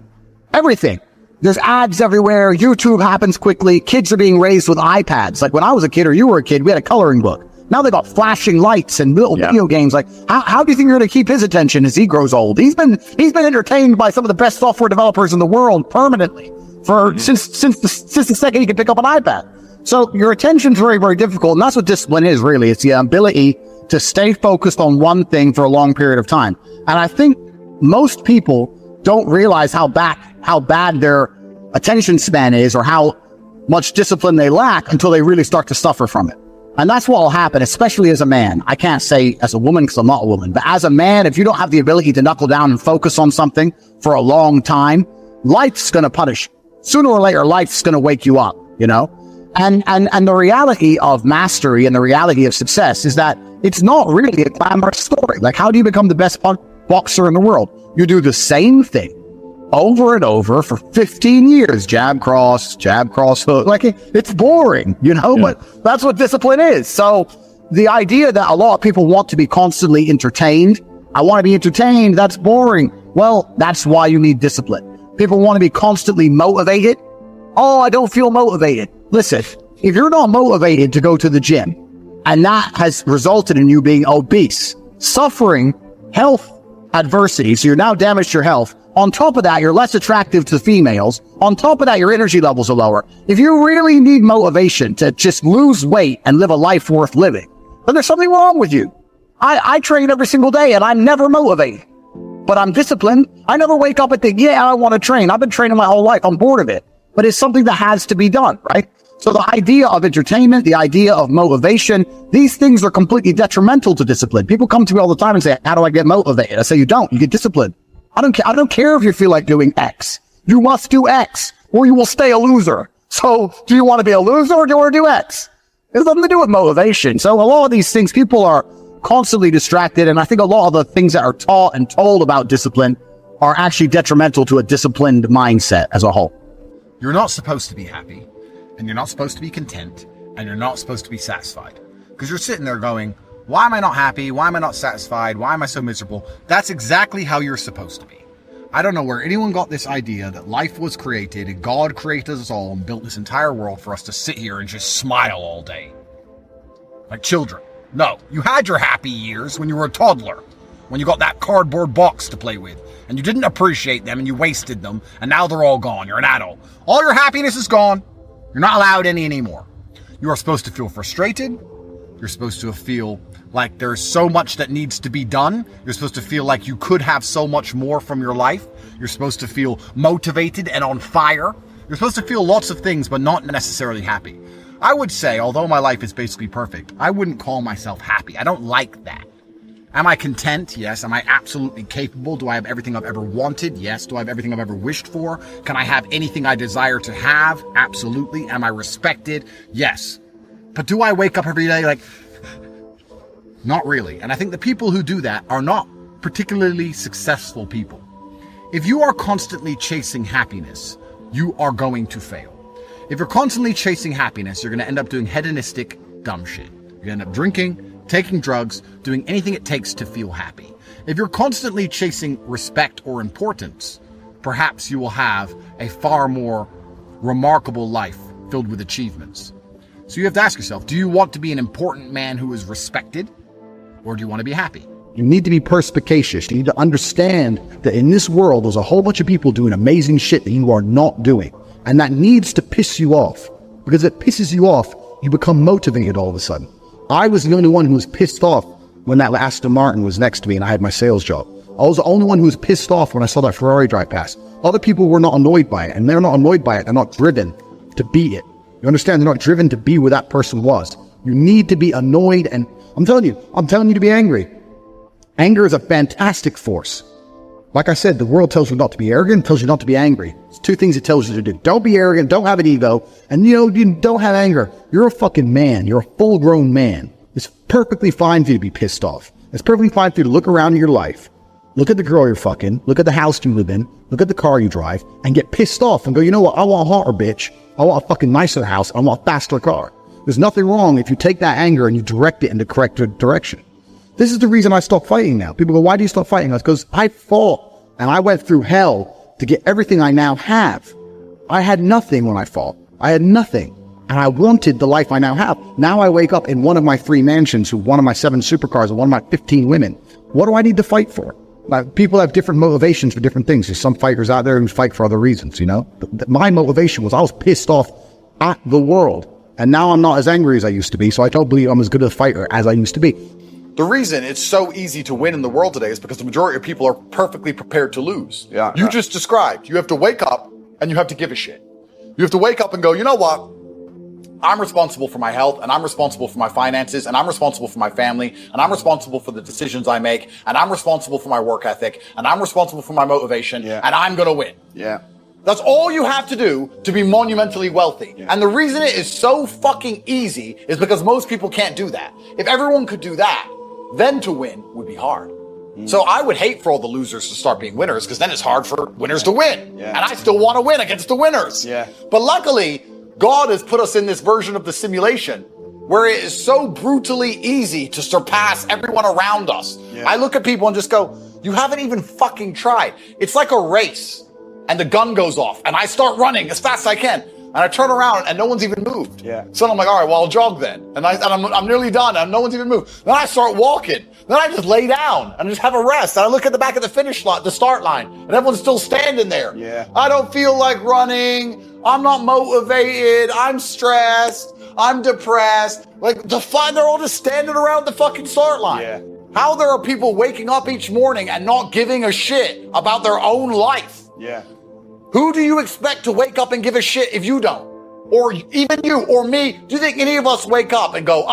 Everything. There's ads everywhere. YouTube happens quickly. Kids are being raised with iPads. Like when I was a kid, or you were a kid, we had a coloring book. Now they got flashing lights and little video games. Like, how do you think you're going to keep his attention as he grows old? He's been entertained by some of the best software developers in the world permanently since the second he could pick up an iPad. So your attention's very, very difficult, and that's what discipline is, really. It's the ability to stay focused on one thing for a long period of time. And I think most people don't realize how bad their attention span is, or how much discipline they lack, until they really start to suffer from it. And that's what will happen, especially as a man. I can't say as a woman because I'm not a woman, but as a man, if you don't have the ability to knuckle down and focus on something for a long time, life's going to punish you. Sooner or later, life's going to wake you up, you know? And the reality of mastery and the reality of success is that it's not really a glamorous story. Like, how do you become the best boxer in the world? You do the same thing over and over for 15 years. Jab, cross, hook. Like, it's boring, you know, but that's what discipline is. So the idea that a lot of people want to be constantly entertained I want to be entertained. That's boring. Well, that's why you need discipline. People want to be constantly motivated. Oh, I don't feel motivated. Listen, if you're not motivated to go to the gym, and that has resulted in you being obese, suffering health adversity, so you're now damaged your health. On top of that, you're less attractive to females. On top of that, your energy levels are lower. If you really need motivation to just lose weight and live a life worth living, then there's something wrong with you. I train every single day and I'm never motivated, but I'm disciplined. I never wake up and think, yeah, I want to train. I've been training my whole life. I'm bored of it, but it's something that has to be done, right? So the idea of entertainment, the idea of motivation, these things are completely detrimental to discipline. People come to me all the time and say, how do I get motivated? I say, you don't, you get disciplined. I don't care if you feel like doing X. You must do X or you will stay a loser. So do you want to be a loser or do you want to do X? It has nothing to do with motivation. So a lot of these things, people are constantly distracted. And I think a lot of the things that are taught and told about discipline are actually detrimental to a disciplined mindset as a whole. You're not supposed to be happy, and you're not supposed to be content, and you're not supposed to be satisfied. Because you're sitting there going, why am I not happy? Why am I not satisfied? Why am I so miserable? That's exactly how you're supposed to be. I don't know where anyone got this idea that life was created and God created us all and built this entire world for us to sit here and just smile all day. Like children. No, you had your happy years when you were a toddler, when you got that cardboard box to play with, and you didn't appreciate them and you wasted them, and now they're all gone. You're an adult. All your happiness is gone. You're not allowed any anymore. You are supposed to feel frustrated. You're supposed to feel like there's so much that needs to be done. You're supposed to feel like you could have so much more from your life. You're supposed to feel motivated and on fire. You're supposed to feel lots of things, but not necessarily happy. I would say, although my life is basically perfect, I wouldn't call myself happy. I don't like that. Am I content? Yes. Am I absolutely capable? Do I have everything I've ever wanted? Yes. Do I have everything I've ever wished for? Can I have anything I desire to have? Absolutely. Am I respected? Yes. But do I wake up every day like, not really. And I think the people who do that are not particularly successful people. If you are constantly chasing happiness, you are going to fail. If you're constantly chasing happiness, you're going to end up doing hedonistic dumb shit. You're going to end up drinking, taking drugs, doing anything it takes to feel happy. If you're constantly chasing respect or importance, perhaps you will have a far more remarkable life filled with achievements. So you have to ask yourself, do you want to be an important man who is respected, or do you want to be happy? You need to be perspicacious. You need to understand that in this world, there's a whole bunch of people doing amazing shit that you are not doing. And that needs to piss you off. Because if it pisses you off, you become motivated all of a sudden. I was the only one who was pissed off when that Aston Martin was next to me and I had my sales job. I was the only one who was pissed off when I saw that Ferrari drive past. Other people were not annoyed by it, and they're not annoyed by it. They're not driven to be it. You understand? They're not driven to be where that person was. You need to be annoyed, and I'm telling you to be angry. Anger is a fantastic force. Like I said, the world tells you not to be arrogant, tells you not to be angry. It's two things it tells you to do. Don't be arrogant, don't have an ego, and you don't have anger. You're a fucking man. You're a full-grown man. It's perfectly fine for you to be pissed off. It's perfectly fine for you to look around your life, look at the girl you're fucking, look at the house you live in, look at the car you drive, and get pissed off and go, you know what, I want a hotter bitch. I want a fucking nicer house. I want a faster car. There's nothing wrong if you take that anger and you direct it in the correct direction. This is the reason I stopped fighting now. People go, why do you stop fighting? It's because I fought and I went through hell to get everything I now have. I had nothing when I fought. I had nothing. And I wanted the life I now have. Now I wake up in one of my 3 mansions with one of my 7 supercars and one of my 15 women. What do I need to fight for? Like, people have different motivations for different things. There's some fighters out there who fight for other reasons, you know? My motivation was I was pissed off at the world. And now I'm not as angry as I used to be, so I don't believe I'm as good a fighter as I used to be. The reason it's so easy to win in the world today is because the majority of people are perfectly prepared to lose. Yeah. You just described, you have to wake up and you have to give a shit. You have to wake up and go, you know what? I'm responsible for my health, and I'm responsible for my finances, and I'm responsible for my family, and I'm responsible for the decisions I make, and I'm responsible for my work ethic, and I'm responsible for my motivation, and I'm going to win. Yeah. That's all you have to do to be monumentally wealthy. Yeah. And the reason it is so fucking easy is because most people can't do that. If everyone could do that, then to win would be hard. So I would hate for all the losers to start being winners, because then it's hard for winners to win. Yeah. And I still want to win against the winners. Yeah. But luckily, God has put us in this version of the simulation where it is so brutally easy to surpass everyone around us. I look at people and just go, you haven't even fucking tried. It's like a race and the gun goes off and I start running as fast as I can. And I turn around and no one's even moved. So I'm like, all right, well, I'll jog then. And I'm nearly done and no one's even moved. Then I start walking. Then I just lay down and just have a rest. And I look at the back of the finish line, the start line, and everyone's still standing there. I don't feel like running. I'm not motivated. I'm stressed. I'm depressed. Like they're all just standing around the fucking start line. How there are people waking up each morning and not giving a shit about their own life. Who do you expect to wake up and give a shit if you don't? Or even you or me? Do you think any of us wake up and go,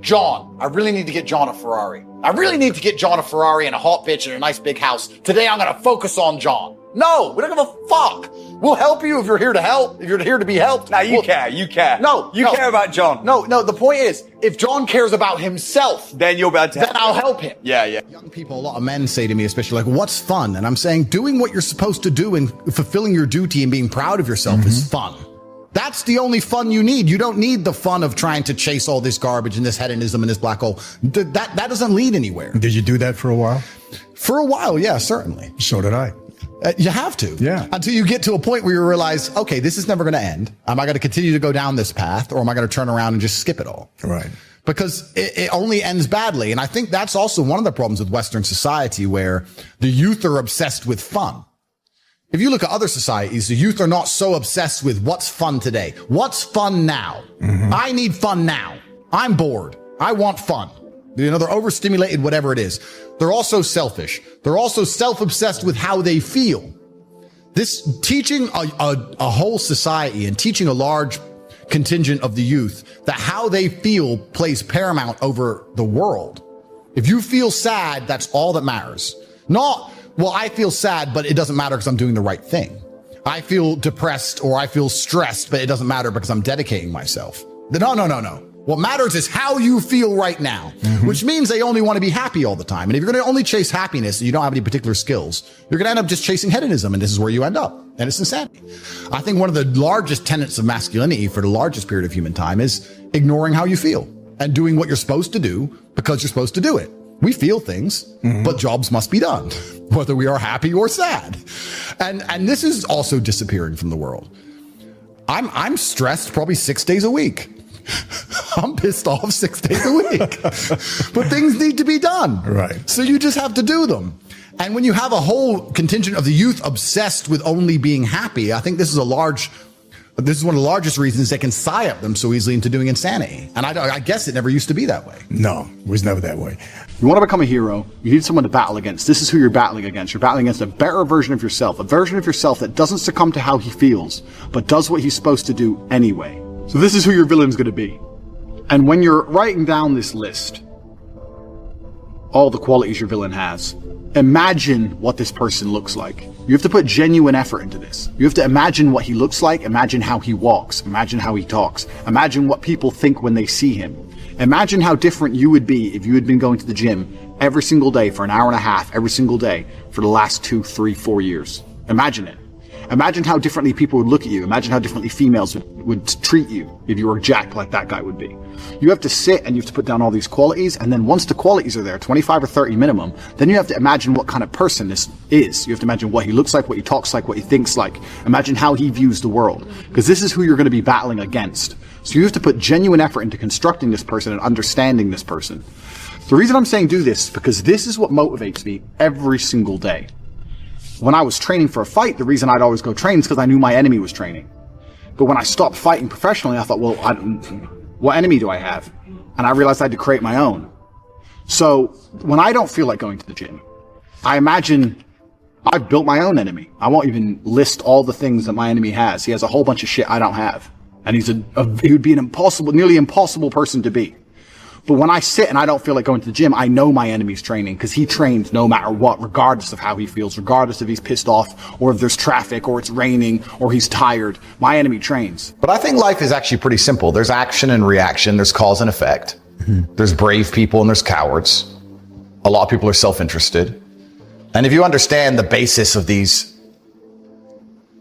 John, I really need to get John a Ferrari. I really need to get John a Ferrari and a hot bitch and a nice big house. Today I'm going to focus on John. No, we don't give a fuck. We'll help you if you're here to help, if you're here to be helped. Now you care. No, you care about John. No, the point is, if John cares about himself, then you'll be able to help then I'll help him. Young people, a lot of men say to me, especially like, what's fun? And I'm saying, doing what you're supposed to do and fulfilling your duty and being proud of yourself is fun. That's the only fun you need. You don't need the fun of trying to chase all this garbage and this hedonism and this black hole. That doesn't lead anywhere. Did you do that for a while? For a while, yeah, certainly. So did I. You have to. Yeah. Until you get to a point where you realize, okay, this is never going to end. Am I going to continue to go down this path, or am I going to turn around and just skip it all? Right. Because it only ends badly. And I think that's also one of the problems with Western society, where the youth are obsessed with fun. If you look at other societies, the youth are not so obsessed with what's fun today. What's fun now? I need fun now. I'm bored. I want fun. You know, they're overstimulated, whatever it is. They're also selfish. They're also self-obsessed with how they feel. This teaching a whole society and teaching a large contingent of the youth that how they feel plays paramount over the world. If you feel sad, that's all that matters. Not, well, I feel sad, but it doesn't matter because I'm doing the right thing. I feel depressed or I feel stressed, but it doesn't matter because I'm dedicating myself. No. What matters is how you feel right now, which means they only want to be happy all the time. And if you're going to only chase happiness and you don't have any particular skills, you're going to end up just chasing hedonism. And this is where you end up. And it's insanity. I think one of the largest tenets of masculinity for the largest period of human time is ignoring how you feel and doing what you're supposed to do because you're supposed to do it. We feel things, but jobs must be done, whether we are happy or sad. And this is also disappearing from the world. I'm stressed probably 6 days a week. I'm pissed off 6 days a week, but things need to be done. Right. So you just have to do them. And when you have a whole contingent of the youth obsessed with only being happy, I think this is one of the largest reasons they can psyop them so easily into doing insanity. And I guess it never used to be that way. No, it was never that way. You want to become a hero, you need someone to battle against. This is who you're battling against. You're battling against a better version of yourself, a version of yourself that doesn't succumb to how he feels, but does what he's supposed to do anyway. So this is who your villain's going to be. And when you're writing down this list, all the qualities your villain has, imagine what this person looks like. You have to put genuine effort into this. You have to imagine what he looks like, imagine how he walks, imagine how he talks, imagine what people think when they see him. Imagine how different you would be if you had been going to the gym every single day for an hour and a half, every single day for the last 2, 3, 4 years. Imagine it. Imagine how differently people would look at you. Imagine how differently females would treat you if you were jacked like that guy would be. You have to sit and you have to put down all these qualities, and then once the qualities are there, 25 or 30 minimum, then you have to imagine what kind of person this is. You have to imagine what he looks like, what he talks like, what he thinks like. Imagine how he views the world, because this is who you're going to be battling against. So you have to put genuine effort into constructing this person and understanding this person. The reason I'm saying do this is because this is what motivates me every single day. When I was training for a fight, the reason I'd always go train is because I knew my enemy was training. But when I stopped fighting professionally, I thought, well, what enemy do I have? And I realized I had to create my own. So when I don't feel like going to the gym, I imagine I've built my own enemy. I won't even list all the things that my enemy has. He has a whole bunch of shit I don't have. And he would be an nearly impossible person to beat. But when I sit and I don't feel like going to the gym, I know my enemy's training because he trains no matter what, regardless of how he feels, regardless if he's pissed off or if there's traffic or it's raining or he's tired. My enemy trains. But I think life is actually pretty simple. There's action and reaction. There's cause and effect. There's brave people and there's cowards. A lot of people are self-interested. And if you understand the basis of these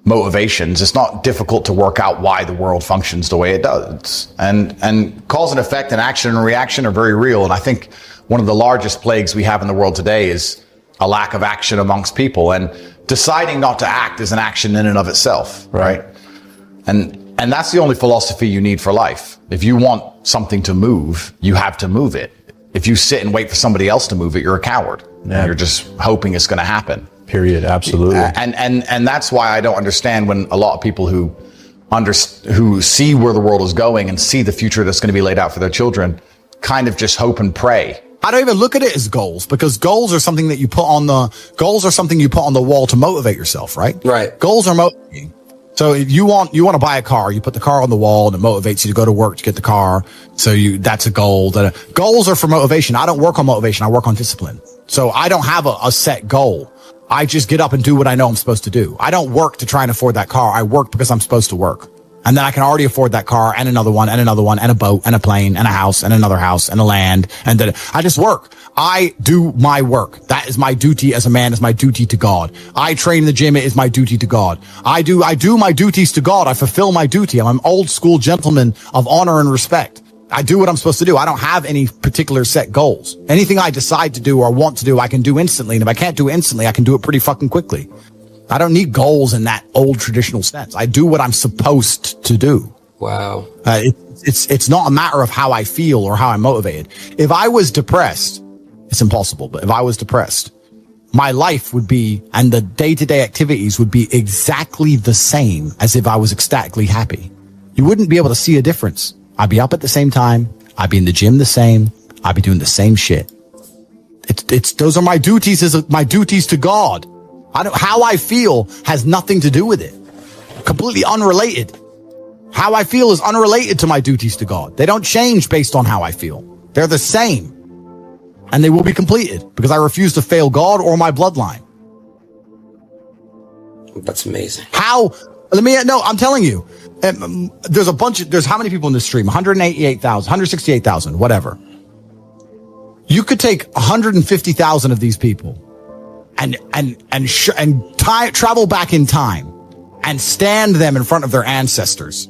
motivations, it's not difficult to work out why the world functions the way it does. And cause and effect and action and reaction are very real. And I think one of the largest plagues we have in the world today is a lack of action amongst people. And deciding not to act is an action in and of itself, right? And that's the only philosophy you need for life. If you want something to move, you have to move it. If you sit and wait for somebody else to move it, you're a coward. Yeah. You're just hoping it's going to happen. Period. Absolutely. And that's why I don't understand when a lot of people who see where the world is going and see the future that's going to be laid out for their children kind of just hope and pray. I don't even look at it as goals, because goals are something that you put on the wall to motivate yourself, right? Right. Goals are motivating. So if you want to buy a car, you put the car on the wall and it motivates you to go to work to get the car. So that's a goal. Goals are for motivation. I don't work on motivation. I work on discipline. So I don't have a set goal. I just get up and do what I know I'm supposed to do. I don't work to try and afford that car. I work because I'm supposed to work. And then I can already afford that car and another one and another one and a boat and a plane and a house and another house and a land. And then I just work. I do my work. That is my duty as a man, is my duty to God. I train in the gym. It is my duty to God. I do my duties to God. I fulfill my duty. I'm an old school gentleman of honor and respect. I do what I'm supposed to do. I don't have any particular set goals. Anything I decide to do or want to do, I can do instantly. And if I can't do it instantly, I can do it pretty fucking quickly. I don't need goals in that old traditional sense. I do what I'm supposed to do. Wow. It's not a matter of how I feel or how I'm motivated. If I was depressed, it's impossible, but if I was depressed, my life would be, and the day-to-day activities would be exactly the same as if I was ecstatically happy. You wouldn't be able to see a difference. I'd be up at the same time. I'd be in the gym the same. I'd be doing the same shit. Those are my duties my duties to God. How I feel has nothing to do with it. Completely unrelated. How I feel is unrelated to my duties to God. They don't change based on how I feel. They're the same. And they will be completed because I refuse to fail God or my bloodline. That's amazing. I'm telling you, there's how many people in this stream? 188,000, 168,000, whatever. You could take 150,000 of these people and travel back in time and stand them in front of their ancestors.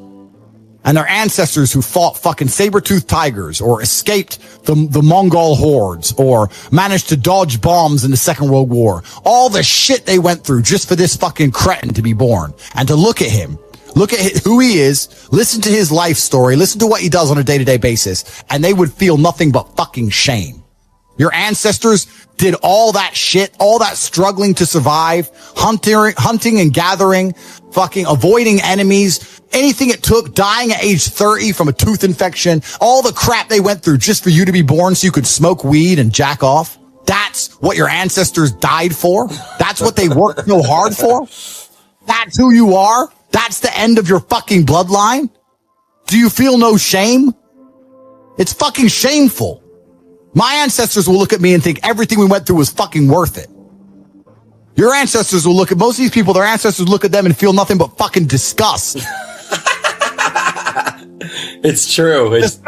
And their ancestors who fought fucking saber-toothed tigers or escaped the Mongol hordes or managed to dodge bombs in the Second World War. All the shit they went through just for this fucking cretin to be born. And to look at him, look at who he is, listen to his life story, listen to what he does on a day-to-day basis, and they would feel nothing but fucking shame. Your ancestors did all that shit, all that struggling to survive, hunting and gathering, fucking avoiding enemies, anything it took, dying at age 30 from a tooth infection, all the crap they went through just for you to be born so you could smoke weed and jack off. That's what your ancestors died for. That's what they worked so hard for. That's who you are. That's the end of your fucking bloodline. Do you feel no shame? It's fucking shameful. My ancestors will look at me and think everything we went through was fucking worth it. Your ancestors will look at most of these people, their ancestors look at them and feel nothing but fucking disgust. It's true. It's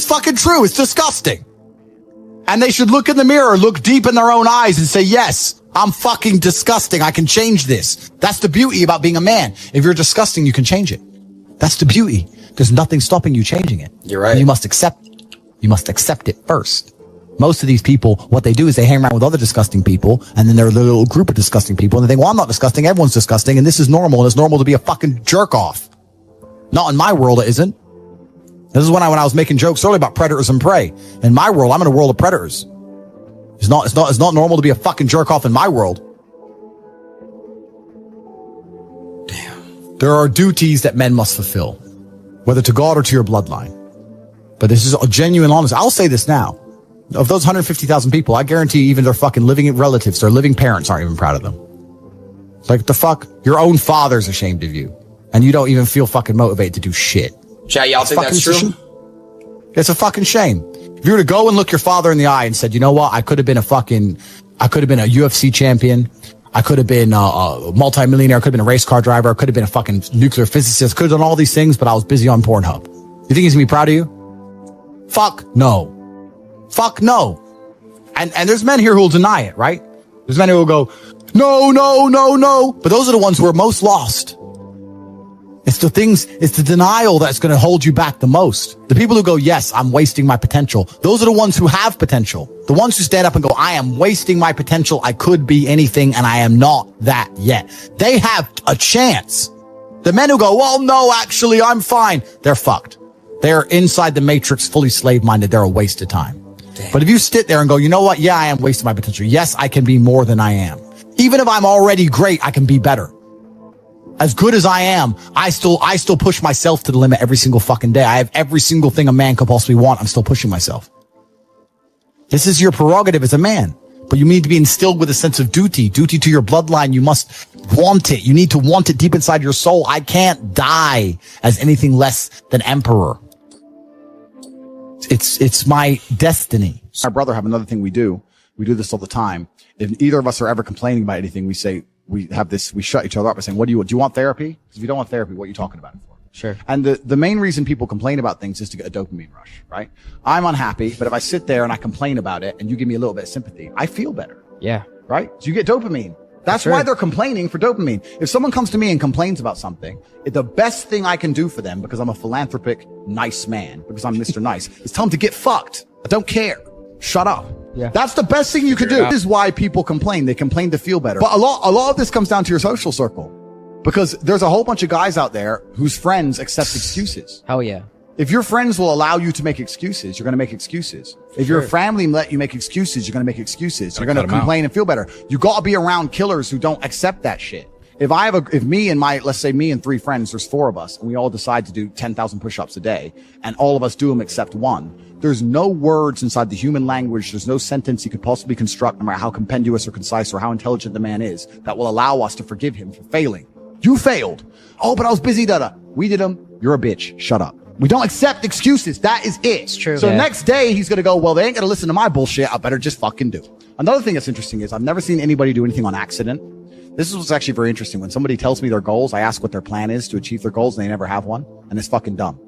fucking true. It's disgusting. And they should look in the mirror, look deep in their own eyes and say, yes, I'm fucking disgusting. I can change this. That's the beauty about being a man. If you're disgusting, you can change it. That's the beauty. There's nothing stopping you changing it. You're right. And you must accept it. You must accept it first. Most of these people, what they do is they hang around with other disgusting people, and then they're a little group of disgusting people, and they think, well, I'm not disgusting, everyone's disgusting, and this is normal, and it's normal to be a fucking jerk off. Not in my world, it isn't. This is when I was making jokes earlier about predators and prey. In my world, I'm in a world of predators. It's not normal to be a fucking jerk off in my world. Damn. There are duties that men must fulfill, whether to God or to your bloodline. But this is a genuine honesty. I'll say this now. Of those 150,000 people, I guarantee even their fucking living relatives, their living parents aren't even proud of them. It's like, the fuck? Your own father's ashamed of you. And you don't even feel fucking motivated to do shit. Chat, y'all think that's true? It's a fucking shame. If you were to go and look your father in the eye and said, you know what? I could have been a UFC champion. I could have been a multi-millionaire. I could have been a race car driver. I could have been a fucking nuclear physicist. Could have done all these things, but I was busy on Pornhub. You think he's gonna be proud of you? Fuck no. Fuck no. And there's men here who will deny it, right? There's men who will go, No. But those are the ones who are most lost. It's the denial that's going to hold you back the most. The people who go, yes, I'm wasting my potential. Those are the ones who have potential. The ones who stand up and go, I am wasting my potential. I could be anything and I am not that yet. They have a chance. The men who go, well, no, actually, I'm fine. They're fucked. They're inside the matrix, fully slave-minded. They're a waste of time. Damn. But if you sit there and go, you know what? Yeah, I am wasting my potential. Yes, I can be more than I am. Even if I'm already great, I can be better. As good as I am, I still push myself to the limit every single fucking day. I have every single thing a man could possibly want. I'm still pushing myself. This is your prerogative as a man, but you need to be instilled with a sense of duty to your bloodline. You must want it. You need to want it deep inside your soul. I can't die as anything less than emperor. It's my destiny. Our brother have another thing we do. We do this all the time. If either of us are ever complaining about anything, we say, we shut each other up by saying, do you want therapy? Because if you don't want therapy, what are you talking about it for? Sure. And the main reason people complain about things is to get a dopamine rush, right? I'm unhappy, but if I sit there and I complain about it and you give me a little bit of sympathy, I feel better. Yeah. Right? So you get dopamine. That's why they're complaining for dopamine. If someone comes to me and complains about something, the best thing I can do for them, because I'm a philanthropic, nice man, because I'm Mr. Nice, is tell them to get fucked. I don't care. Shut up. Yeah. That's the best thing you could do. This is why people complain. They complain to feel better. But a lot of this comes down to your social circle, because there's a whole bunch of guys out there whose friends accept excuses. Hell yeah. If your friends will allow you to make excuses, you're going to make excuses. If your family let you make excuses, you're going to make excuses. You're going to complain and feel better. You got to be around killers who don't accept that shit. If me and let's say me and 3 friends, there's 4 of us, and we all decide to do 10,000 push-ups a day, and all of us do them except one, there's no words inside the human language, there's no sentence you could possibly construct, no matter how compendious or concise or how intelligent the man is, that will allow us to forgive him for failing. You failed. Oh, but I was busy, We did them. You're a bitch. Shut up. We don't accept excuses. That is it. It's true. So next day, he's going to go, well, they ain't going to listen to my bullshit. I better just fucking do. Another thing that's interesting is I've never seen anybody do anything on accident. This is what's actually very interesting. When somebody tells me their goals, I ask what their plan is to achieve their goals, and they never have one. And it's fucking dumb.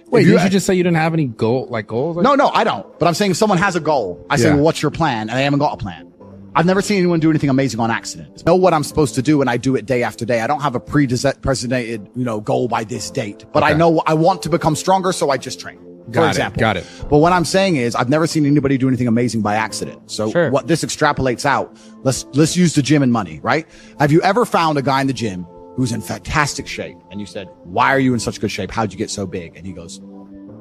Wait, did you just say you didn't have any goals? No, I don't. But I'm saying if someone has a goal, I say, well, what's your plan? And they haven't got a plan. I've never seen anyone do anything amazing on accident. I know what I'm supposed to do, and I do it day after day. I don't have a pre-designated, goal by this date, but I know I want to become stronger, so I just train. For example. Got it. But what I'm saying is I've never seen anybody do anything amazing by accident. So what this extrapolates out, let's use the gym and money, right? Have you ever found a guy in the gym who's in fantastic shape and you said, why are you in such good shape? How'd you get so big? And he goes,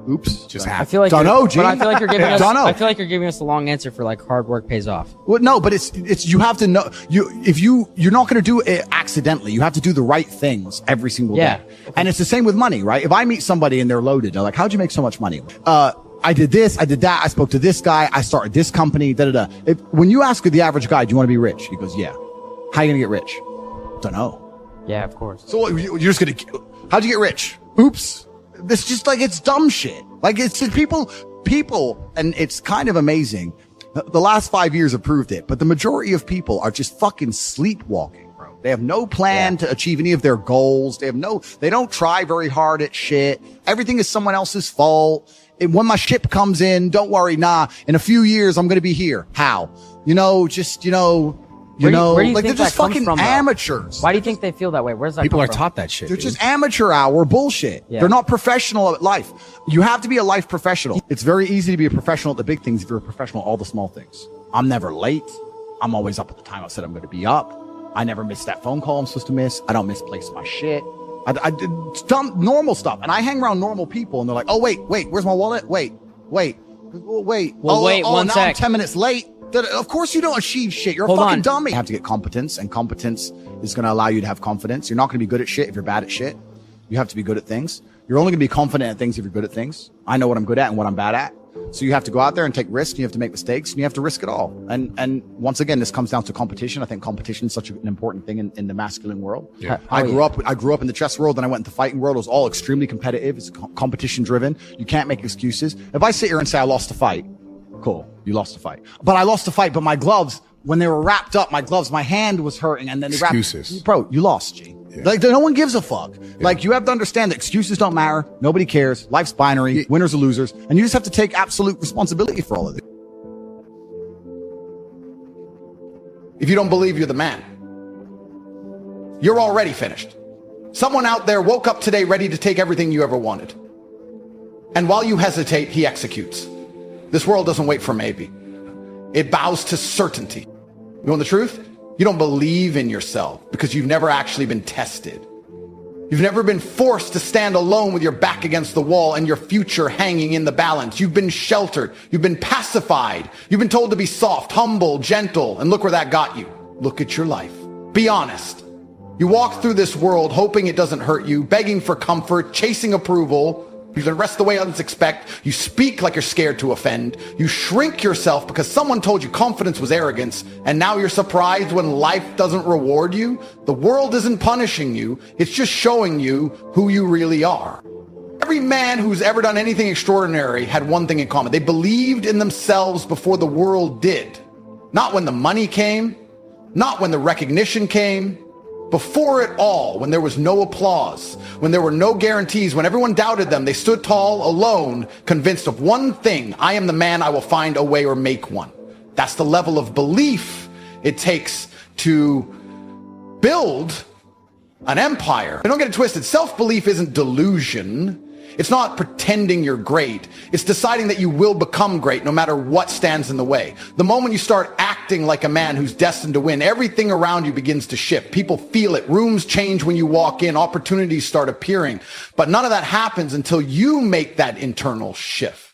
oops. Just happened. I feel like don't know, G. But I feel like you're giving us. Don't know. I feel like you're giving us the long answer for like hard work pays off. Well, no, but it's you have to know you're not going to do it accidentally. You have to do the right things every single day. And it's the same with money, right? If I meet somebody and they're loaded, they're like, how'd you make so much money? I did this, I did that, I spoke to this guy, I started this company, When you ask the average guy, do you want to be rich? He goes, yeah. How are you going to get rich? Don't know. Yeah, of course. So you're just going to, how'd you get rich? Oops. It's just like, it's dumb shit. Like it's people, and it's kind of amazing. The last 5 years have proved it, but the majority of people are just fucking sleepwalking, bro. They have no plan to achieve any of their goals. They don't try very hard at shit. Everything is someone else's fault. When my ship comes in, don't worry. In a few years, I'm going to be here. How? Where do you think they're just that comes fucking from, amateurs. Why do you think they feel that way? Where's that People come are from? taught that shit. They're just amateur hour bullshit. Yeah. They're not professional at life. You have to be a life professional. It's very easy to be a professional at the big things if you're a professional at all the small things. I'm never late. I'm always up at the time I said I'm going to be up. I never miss that phone call I'm supposed to miss. I don't misplace my shit. I did dumb, normal stuff. And I hang around normal people and they're like, oh, wait, where's my wallet? Wait. Well, wait, one now sec. I'm 10 minutes late. Of course you don't achieve shit. You're a fucking dummy. You have to get competence, and competence is going to allow you to have confidence. You're not going to be good at shit if you're bad at shit. You have to be good at things. You're only going to be confident at things if you're good at things. I know what I'm good at and what I'm bad at. So you have to go out there and take risks, and you have to make mistakes, and you have to risk it all. And once again, this comes down to competition. I think competition is such an important thing in the masculine world. Yeah. I grew up in the chess world, and I went into the fighting world. It was all extremely competitive. It's competition driven. You can't make excuses. If I sit here and say I lost a fight, cool, you lost a fight. But I lost a fight, but my gloves, when they were wrapped up, my hand was hurting, and then they excuses. Bro, you lost, G. Yeah. Like, no one gives a fuck. Yeah. Like, you have to understand that excuses don't matter. Nobody cares. Life's binary. Winners or losers. And you just have to take absolute responsibility for all of it. If you don't believe, you're the man. You're already finished. Someone out there woke up today ready to take everything you ever wanted. And while you hesitate, he executes. This world doesn't wait for maybe. It bows to certainty. You want the truth? You don't believe in yourself because you've never actually been tested. You've never been forced to stand alone with your back against the wall and your future hanging in the balance. You've been sheltered. You've been pacified. You've been told to be soft, humble, gentle, and look where that got you. Look at your life. Be honest. You walk through this world hoping it doesn't hurt you, begging for comfort, chasing approval. You dress the way others expect. You speak like you're scared to offend. You shrink yourself because someone told you confidence was arrogance, and now you're surprised when life doesn't reward you. The world isn't punishing you. It's just showing you who you really are. Every man who's ever done anything extraordinary had one thing in common. They believed in themselves before the world did. Not when the money came, not when the recognition came. Before it all, when there was no applause, when there were no guarantees, when everyone doubted them, they stood tall, alone, convinced of one thing: I am the man, I will find a way or make one. That's the level of belief it takes to build an empire. Don't get it twisted. Self-belief isn't delusion. It's not pretending you're great. It's deciding that you will become great no matter what stands in the way. The moment you start acting like a man who's destined to win, everything around you begins to shift. People feel it. Rooms change when you walk in. Opportunities start appearing. But none of that happens until you make that internal shift.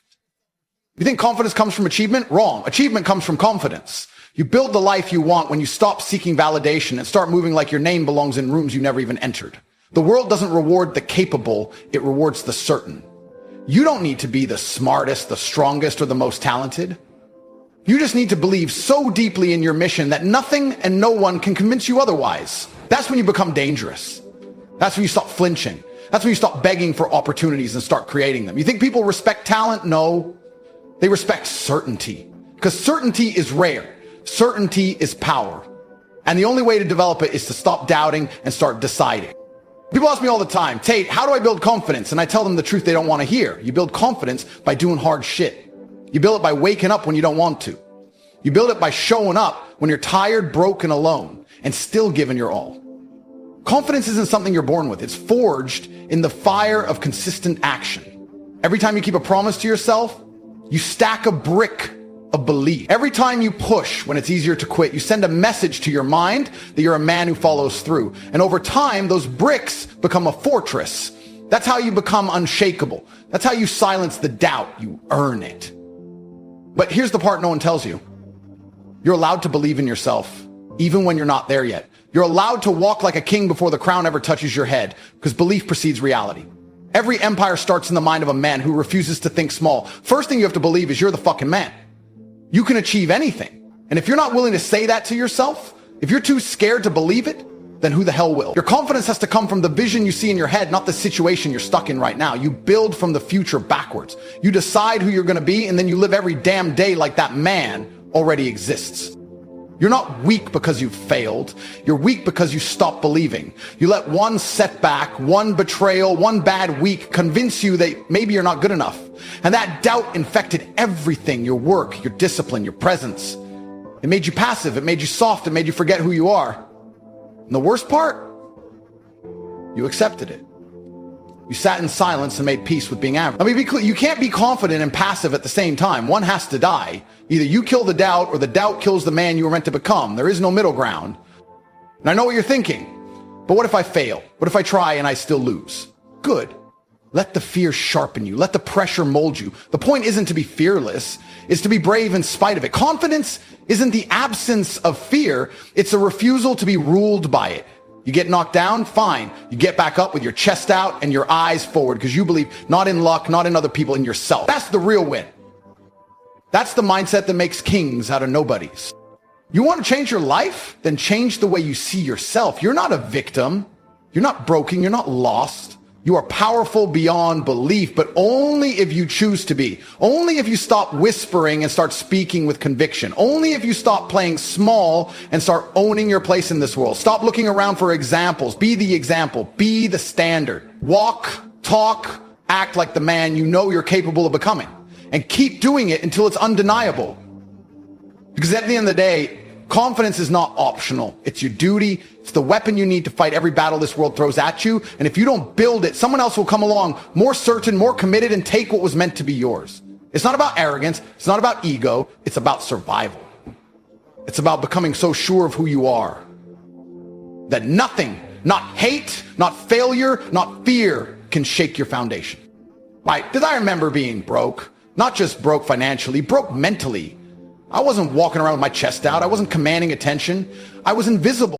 You think confidence comes from achievement? Wrong. Achievement comes from confidence. You build the life you want when you stop seeking validation and start moving like your name belongs in rooms you never even entered. The world doesn't reward the capable, it rewards the certain. You don't need to be the smartest, the strongest, or the most talented. You just need to believe so deeply in your mission that nothing and no one can convince you otherwise. That's when you become dangerous. That's when you stop flinching. That's when you stop begging for opportunities and start creating them. You think people respect talent? No. They respect certainty. Because certainty is rare. Certainty is power. And the only way to develop it is to stop doubting and start deciding. People ask me all the time, Tate, how do I build confidence? And I tell them the truth they don't want to hear. You build confidence by doing hard shit. You build it by waking up when you don't want to. You build it by showing up when you're tired, broken, alone, and still giving your all. Confidence isn't something you're born with. It's forged in the fire of consistent action. Every time you keep a promise to yourself, you stack a brick of belief. Every time you push when it's easier to quit, you send a message to your mind that you're a man who follows through. And over time, those bricks become a fortress. That's how you become unshakable. That's how you silence the doubt. You earn it. But here's the part no one tells you. You're allowed to believe in yourself, even when you're not there yet. You're allowed to walk like a king before the crown ever touches your head, because belief precedes reality. Every empire starts in the mind of a man who refuses to think small. First thing you have to believe is you're the fucking man. You can achieve anything. And if you're not willing to say that to yourself, if you're too scared to believe it, then who the hell will? Your confidence has to come from the vision you see in your head, not the situation you're stuck in right now. You build from the future backwards. You decide who you're going to be, and then you live every damn day like that man already exists. You're not weak because you've failed. You're weak because you stopped believing. You let one setback, one betrayal, one bad week convince you that maybe you're not good enough. And that doubt infected everything: your work, your discipline, your presence. It made you passive. It made you soft. It made you forget who you are. And the worst part? You accepted it. You sat in silence and made peace with being average. Let me be clear. You can't be confident and passive at the same time. One has to die. Either you kill the doubt or the doubt kills the man you were meant to become. There is no middle ground. And I know what you're thinking. But what if I fail? What if I try and I still lose? Good. Let the fear sharpen you. Let the pressure mold you. The point isn't to be fearless. It's to be brave in spite of it. Confidence isn't the absence of fear. It's a refusal to be ruled by it. You get knocked down, fine. You get back up with your chest out and your eyes forward because you believe not in luck, not in other people, in yourself. That's the real win. That's the mindset that makes kings out of nobodies. You want to change your life? Then change the way you see yourself. You're not a victim. You're not broken. You're not lost. You are powerful beyond belief, but only if you choose to be. Only if you stop whispering and start speaking with conviction. Only if you stop playing small and start owning your place in this world. Stop looking around for examples. Be the example. Be the standard. Walk, talk, act like the man you know you're capable of becoming. And keep doing it until it's undeniable. Because at the end of the day, Confidence is not optional. It's your duty. It's the weapon you need to fight every battle this world throws at you. And if you don't build it, someone else will come along more certain, more committed, and take what was meant to be yours. It's not about arrogance. It's not about ego. It's about survival. It's about becoming so sure of who you are that nothing, not hate, not failure, not fear can shake your foundation. Right? Because I remember being broke, not just broke financially, broke mentally. I wasn't walking around with my chest out. I wasn't commanding attention. I was invisible.